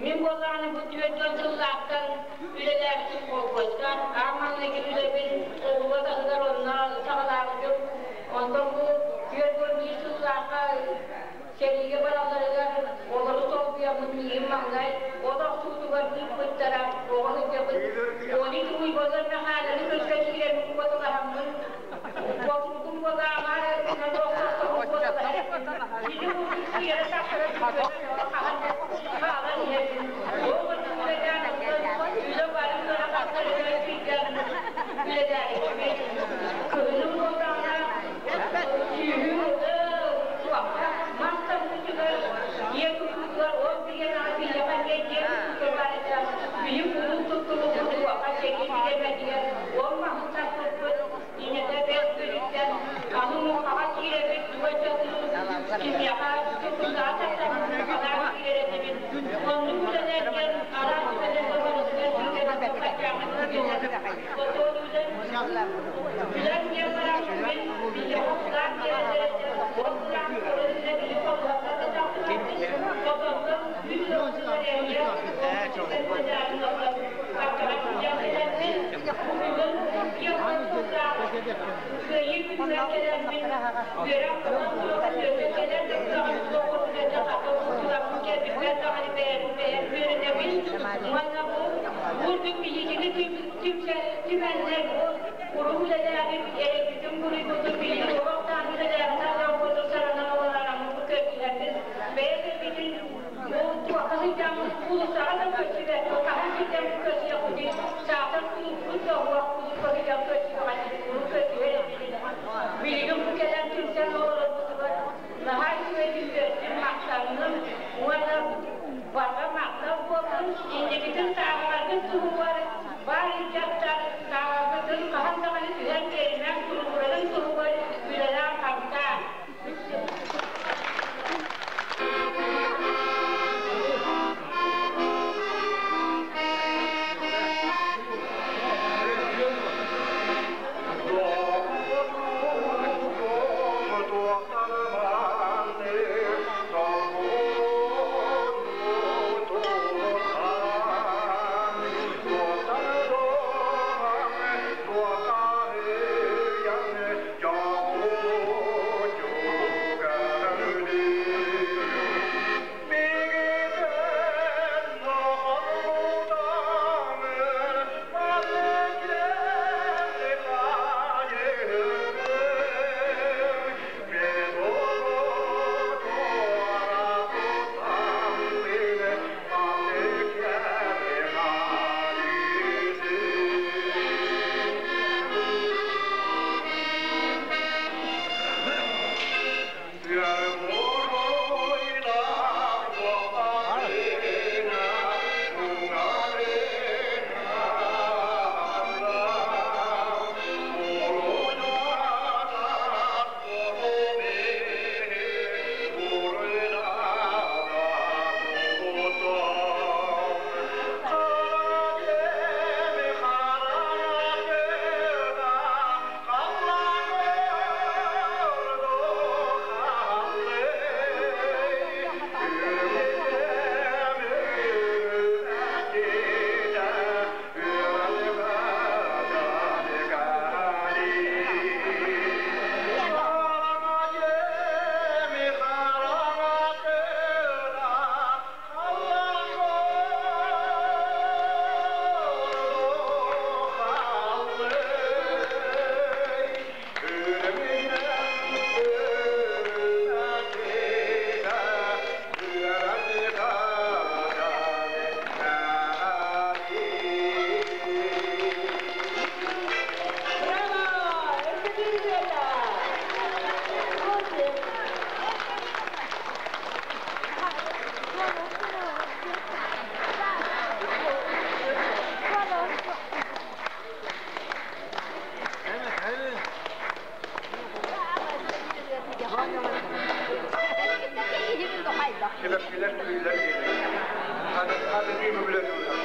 Мен болғаны бұтуеттен жыллақтан үлелерсіз қол қойсқан, арманлығы үлебін оғылатағыдар онына сағалағы жоқ. Ондан бұл көргөнгі жыллаққа сериге бараларыдар, олары сол бұяғын мейім маңдай, одақ суытуға бүт бұттара, оғын өтебін. Оны тұғый болар мәқалары көшкәшілерін бұтылағанмын. Қосылдың бола ағары, күнен оқтақтығы бұтылағанмын. Bizim bu Türkiye'ye saklarız. Kalan yerin. O vakitde yani yüze varım sonra saklarız. Bile derim. Köyünün toprağına tüyü, suakta, mastan küçükler, yer tutuklar, o bir yana bir yapan geçiyor, tutuklar var. Büyük ürün tuttuğu suakta çekildi demediler. O mahmutlar tuttu. Yine de bekliyorlar. Kanunu kavat girebilir, duvarcasını kimyaka tutuklar ataklarını kadar girebilir. Onun bu derken araçları babasını Türkiye'de tutacağını bilirler. Güzel yaparak bir yoksullar geldi. Yoksullar koruyunca bir yoksullar da taktılar. Babamın bir yoksullar evliya. Vurduk bir yiyecek tümenler, kurumla değerli bizim burayı kutu bir yoldan bile değerli sağlam kutu sarana olarak bu kötülerdir. Ve bizim bu tuakası camımız ulusal da kötüler, tuakası camımız kötü yapıcı, sağdan kutu doğru kutu koyacağım kötü yapıcı, bunu kötüler. Bilgim bu kadar Türkçen olarak kutu var. Daha iyi bir kötü maksamının, umarım Bapak maktab buatun, ini kita sahabat itu buat balik jatah sahabat itu kaham sama ini sudah kena suruh buat bilang hamka. Pero Sebepçiler köyler gelir. Hadi bir bile diyorlar.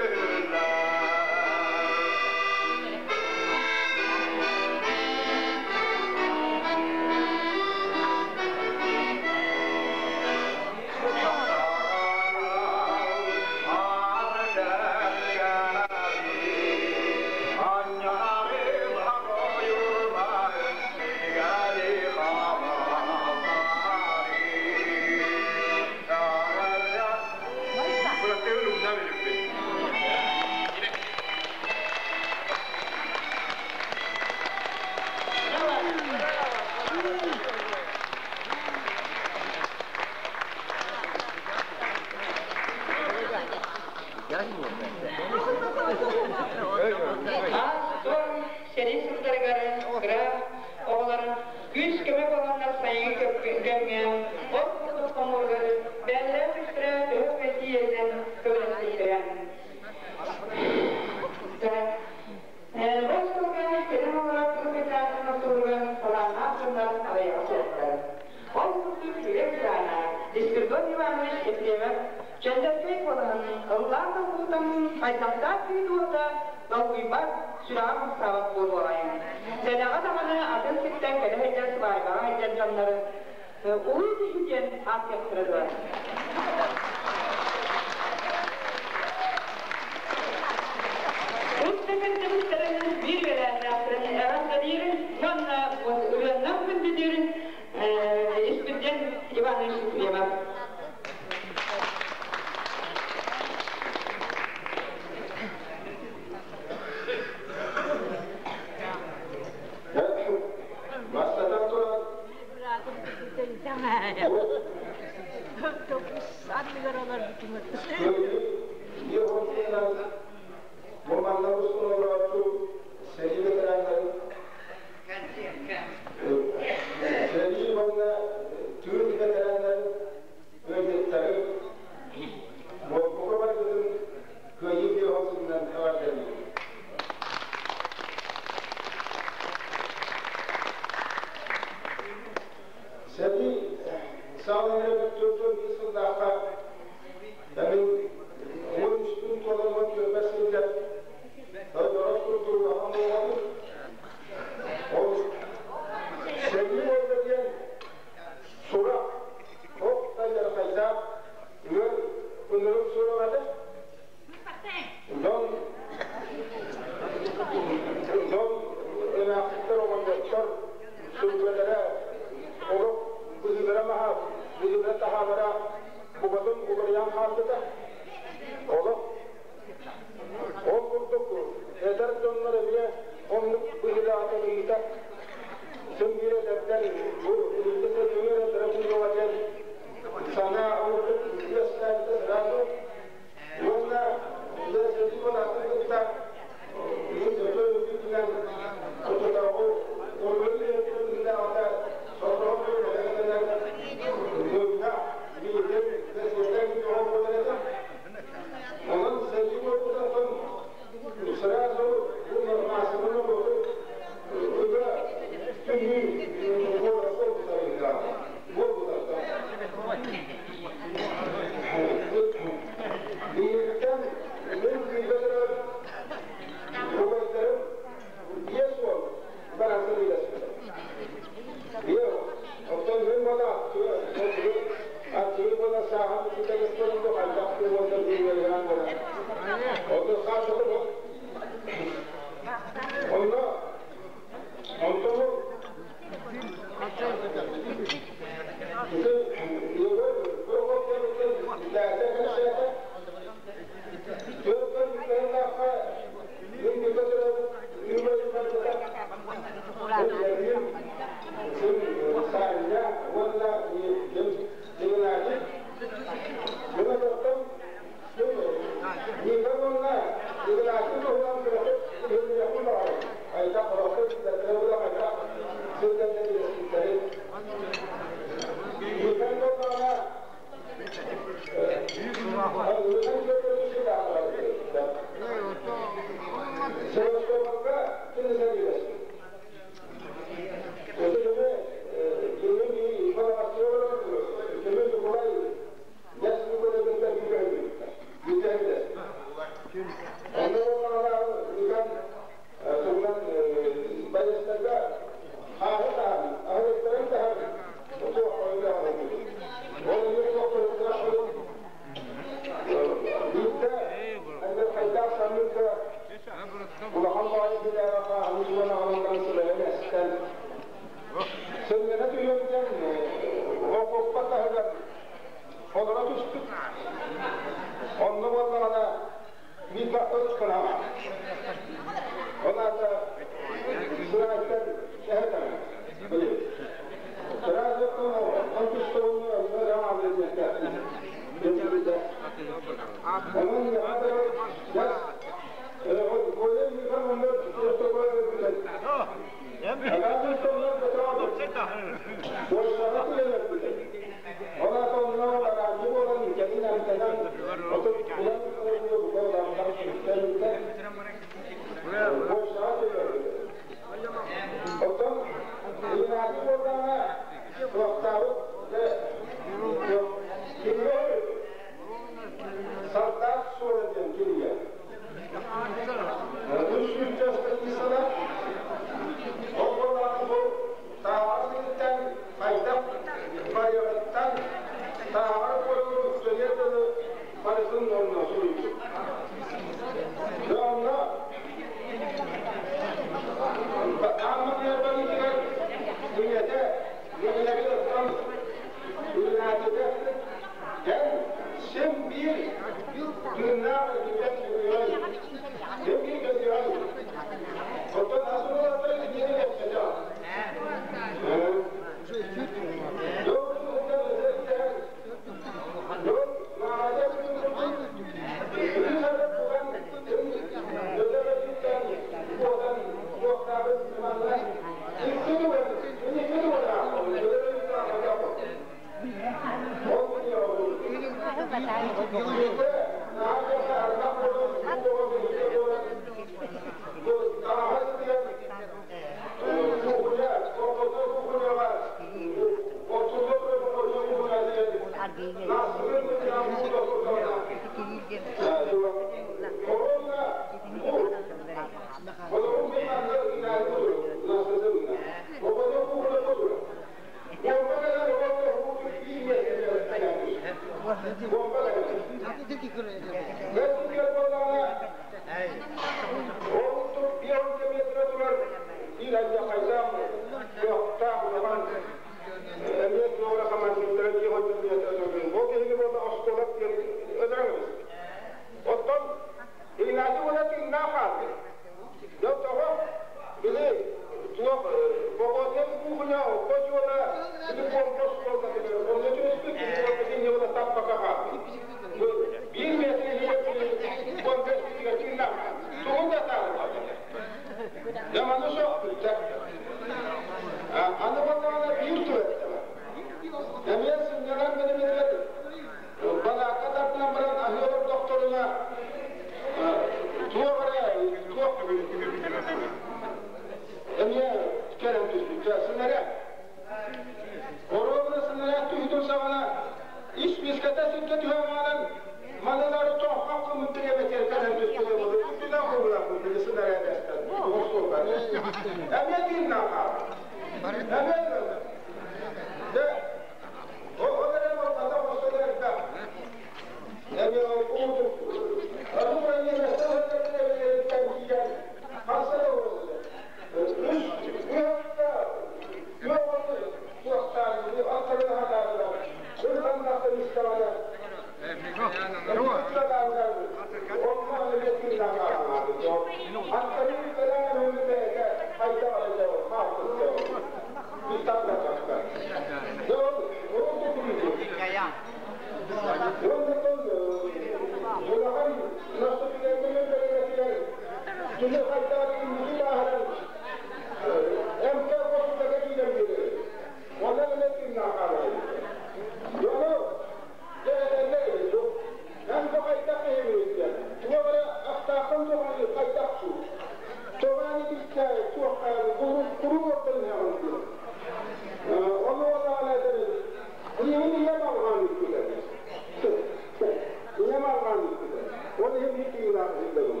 hildagum.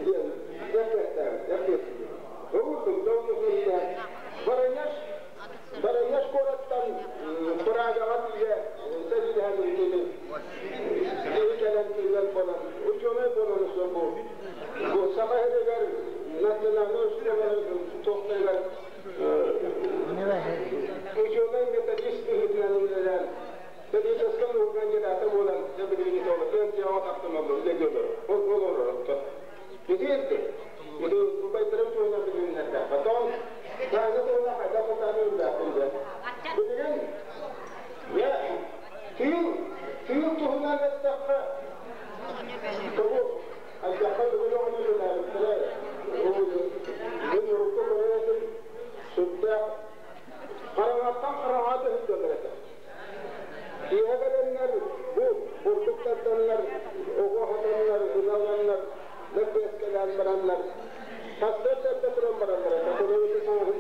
Diyen yaketler. Oğlum doğumuzda Barayyaş korattan Kuragavat ile Secde Hazretleri gelen kıymet falan. Uçonay bolanısı bu. Bu sabah edeler nasyonel üstüne toplaylar. Uçonay metodist hükümetler. Jadi sesuatu yang kita tahu dan jadi ini tahu. Kita jawab apa malu, jadi itu. Olur. Jadi itu supaya terus punya begini ada. Betul. Nah itu orang ada petani udah punya. Jadi kan, ya, tiu Tuhan ada cakap. Terus, ada apa dulu orang itu dah bercerai. Ini rukuk mereka sudah orang ada hidup mereka. Dia kadang-kadang buruk kadang-kadang, orang kadang-kadang, kadang-kadang, lebih sekalian berangan. Pasti tetap berangan. Tapi itu semua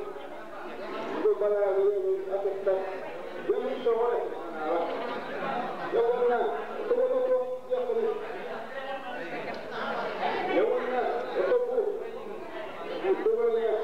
itu barang ini atas tak yang semua. Yang mana itu yang ini. Yang mana itu itu mana.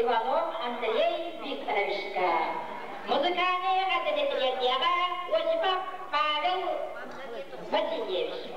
Иванов Андрей Викторовичка. Музыкальные академия Осипов Павел Васильевич.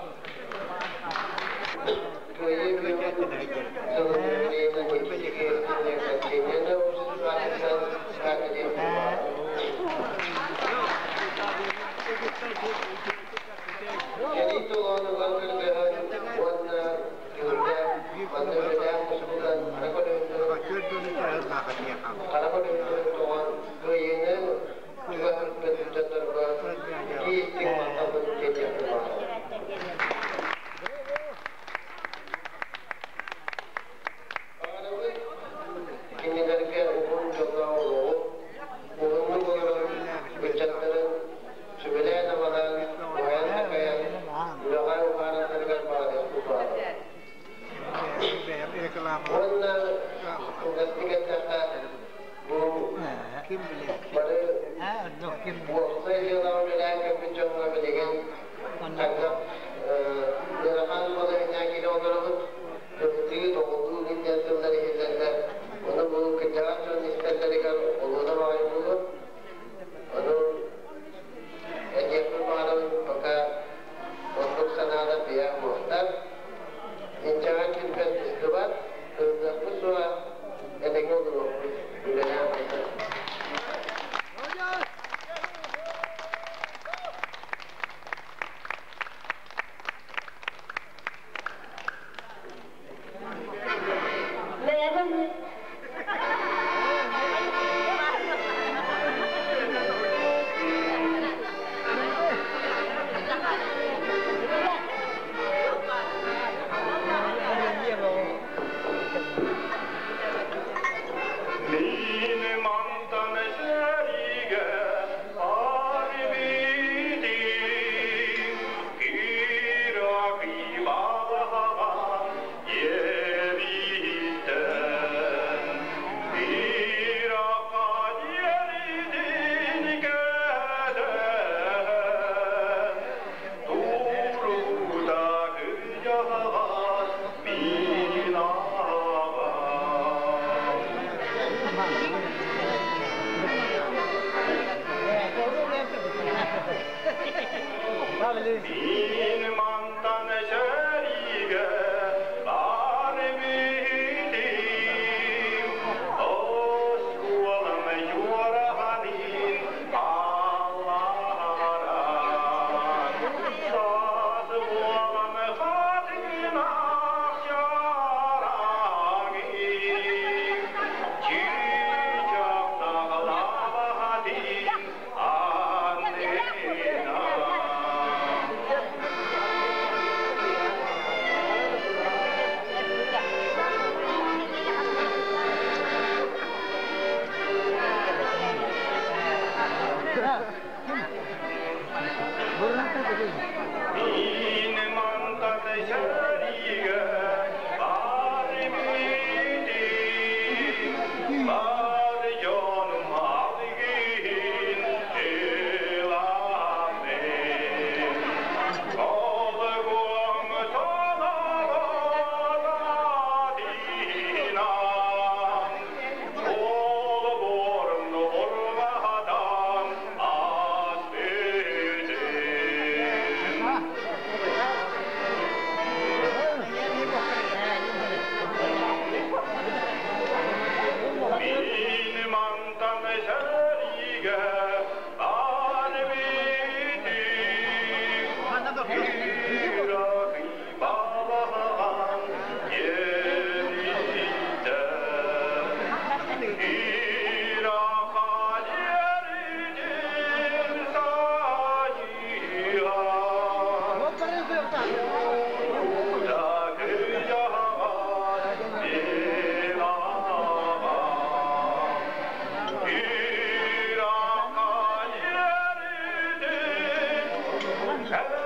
Yes,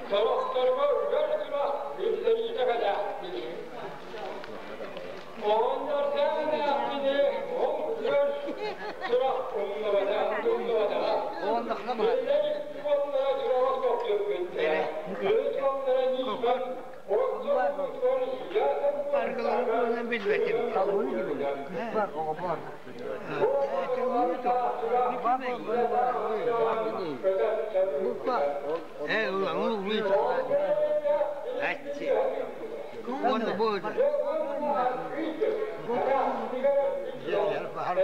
Soroklarıma uyardılar, bizleri de kadar bilir. Onlar sen ne yaptığını, onlar sırak onlara, bizleri onlara cevap sokuyor bence. Göz onlara nişman, onlara mutlu, siyaset Arkalarından bilmedim. Kalın gibi. Var, o var. Ulan onu uyut. Açı. Onu burada. Bahar.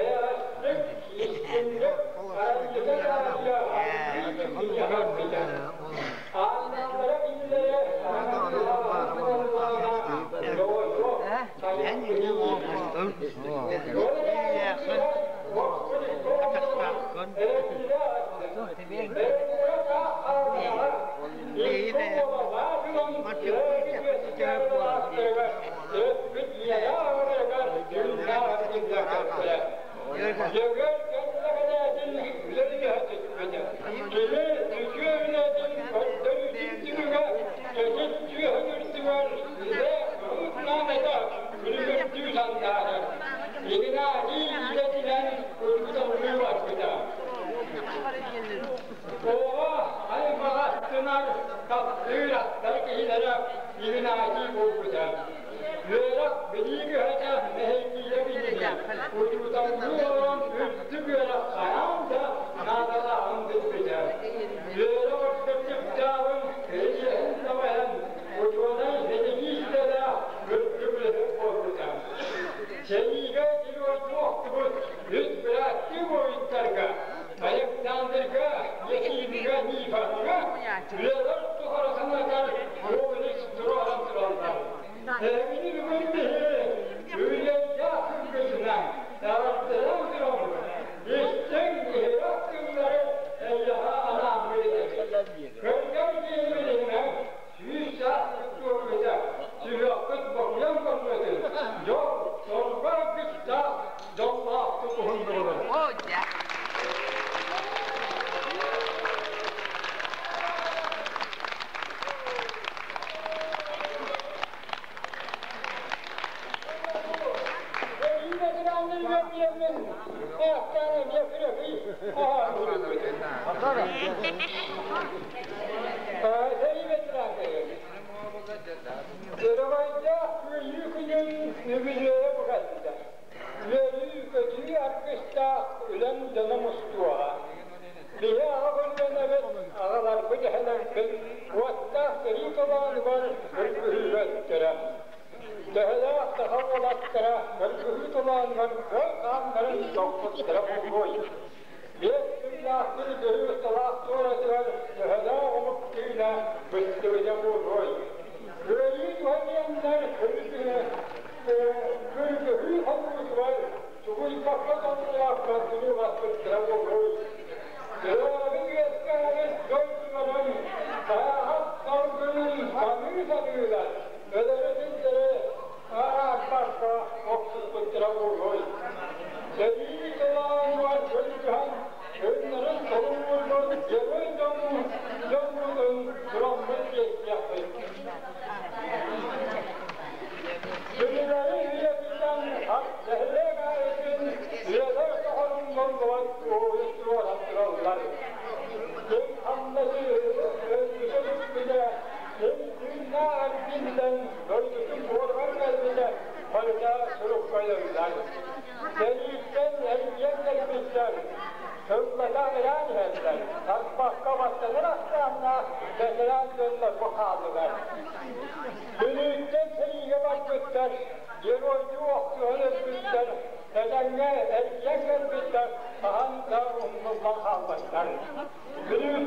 Benim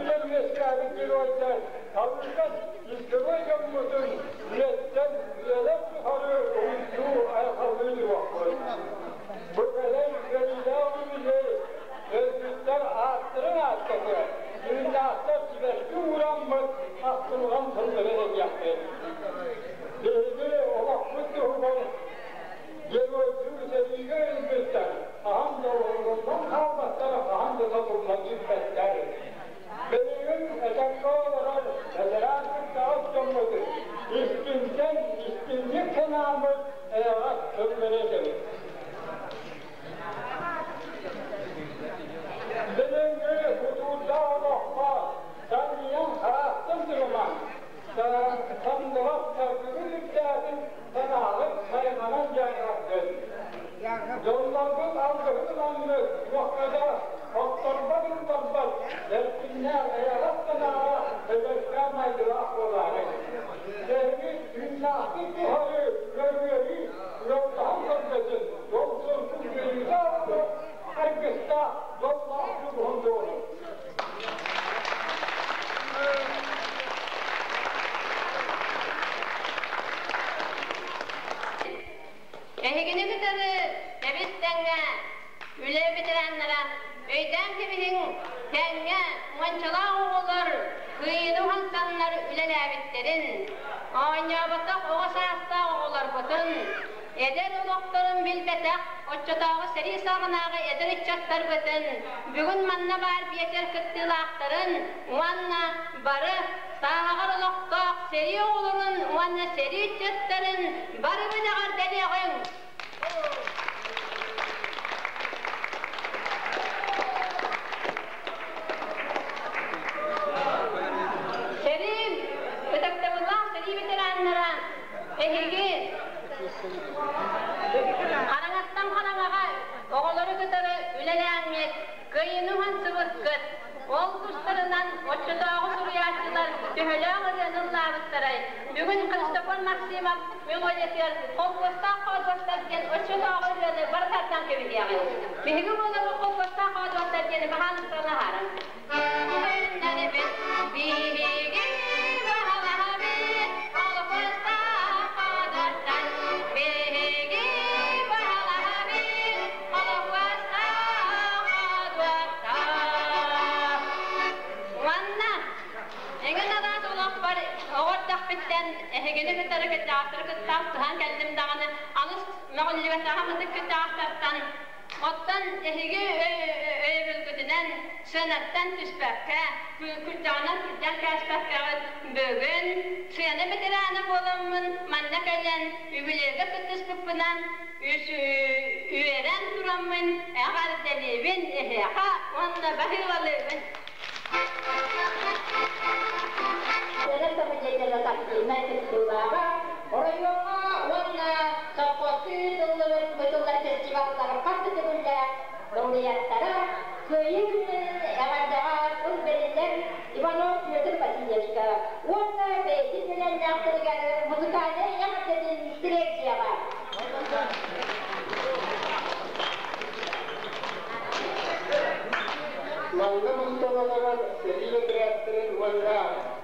وقتا والطربة بالطربة لكنها غيرتنا فجلسنا ما يدرك وضعنا لكن الناقد هاي يروي لو تحصل بجن يوصل كل يزار أرجستا والله يبهم دونه Ehigini bitirdi, ebistenge, üle bitirenlere, öyden kibihin, tenge, mançalan oğullar, kıyını hansanlar ülelebitlerin, oynyabatak oğasasta oğullar butun, eder olukların bilbetek, oççatağı seri sağınağı eder iççatlar butun, bugün manna var biyecer kıttılakların, manna barı, sağır oluktak seri oğulların, manna seri iççatların, barı bıdağır deliğin, Karangattan karangağa oğulları tutarı üleleyemeyek, kıyınıhan sıvıskıt, ol kuşlarından oçudağı suriyatçılar tühölüğün ızınlarıstaray. Bugün Kristofon Maksimov müğoyetiyor, kolpostan kodvastar gen oçudağı ızını barıtartan gibi diyelim. Bihigi oğulları kolpostan kodvastar geni bahanıstrana harım. Öğünleri ben bihigi ehegini bitarı kıtağıtır kıtağıtır tuhan geldim dağını alış mağullivet ağamızı kıtağıtırsan ottan ehegi öybülgüdünen sönattan tüspekke kürtağına kürtağın kəspekke bögün suyana bitirağını bolamın manna gelen übülerge kıtız kıpınan üyeren duramın eğer delivin eheha onunla bahirvalıyın Teresa menjadi takdirnya kedua, orang yang warna seperti betul jiwa terlepas sebelumnya, kemudian cara keinginan yang ada pun berbeda. Iwanov betul pasti juga warna basic dengan yang terkait musikanya yang ada di direct siapa. Mangga mustawa serius kreatif warna.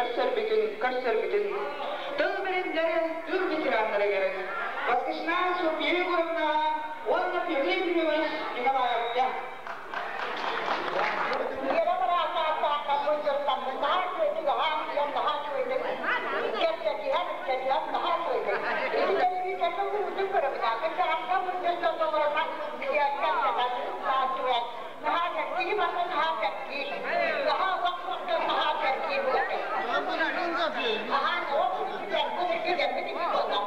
kaçsar bütün. Tığ birimleri tür bitiranlara gerek. Baskışına su biri kurumuna, onunla pirli bilmiyoruz, yine bayağı ya. Yere bıraksa kamucuktan daha kötü daha kötü. Kesiyen daha kötü. İşte bir kese vurdum kurumuna. Mesela kamucuktan doğrudan siyaseten daha kötü. Daha kötü bakın daha kötü. Daha vakfakta daha kötü. Aha ne oldu? Bu güzel bir şey oldu.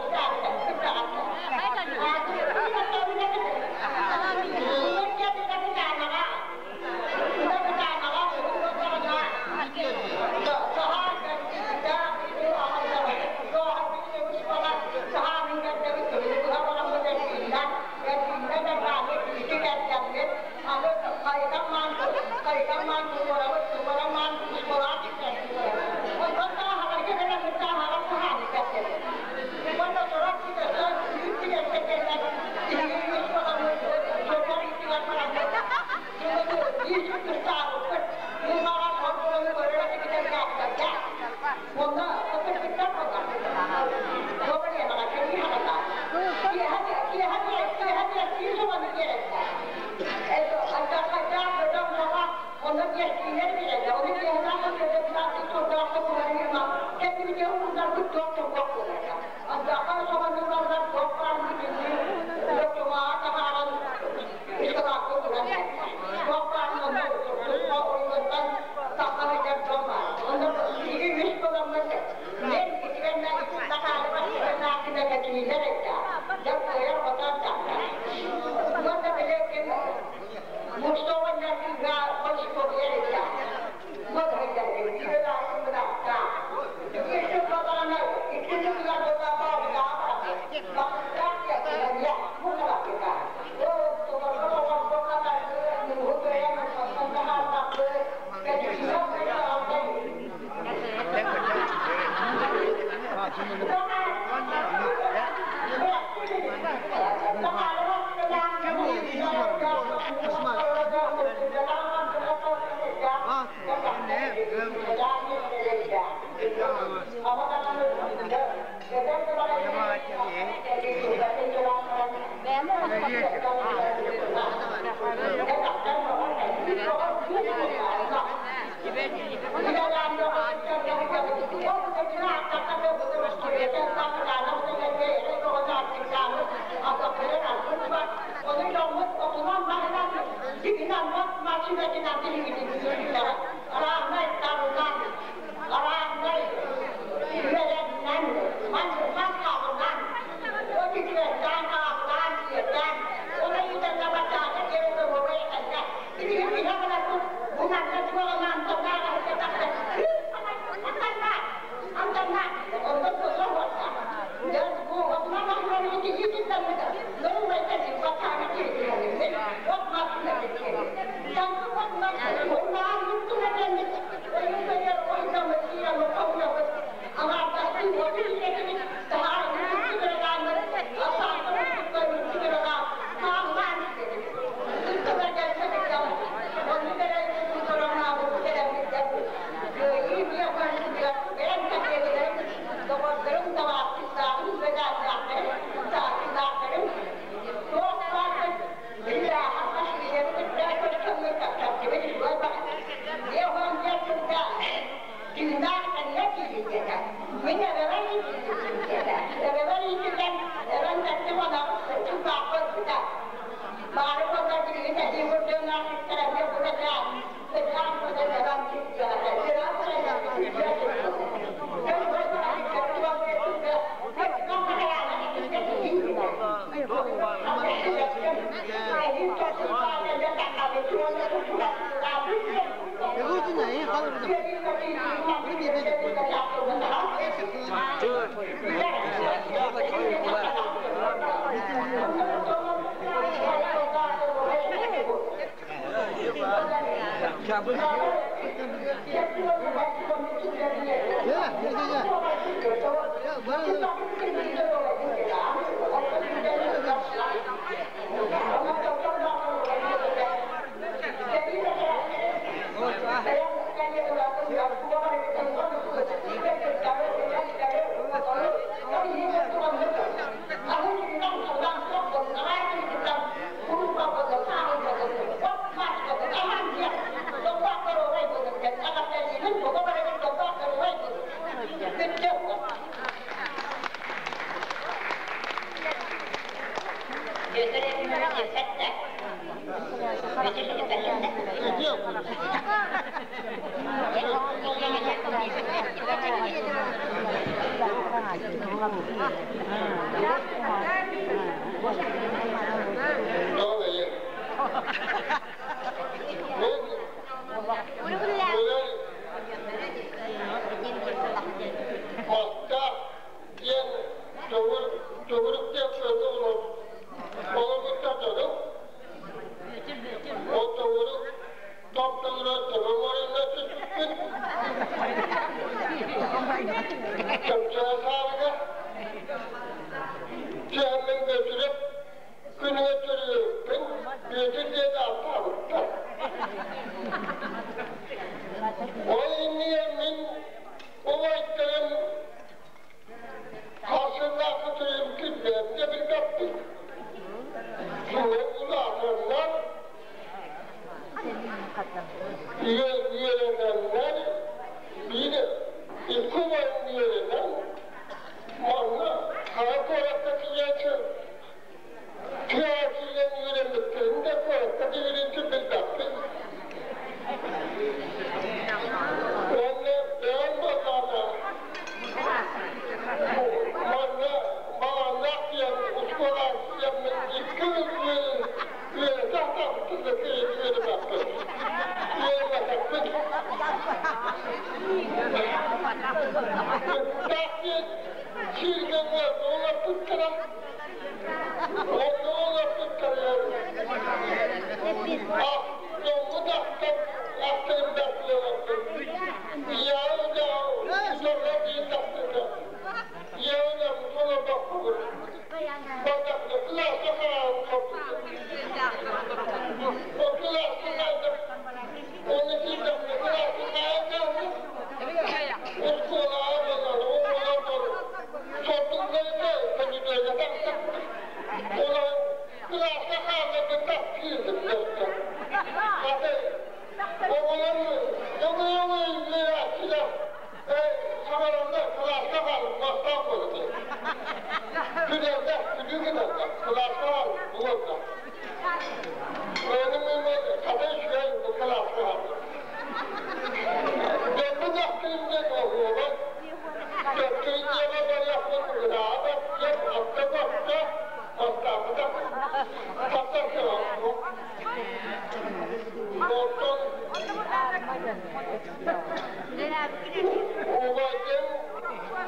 Uğraşın,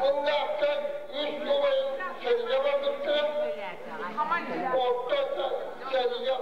onlardan üç yuvayı seriye bakıttı. Ortada seriye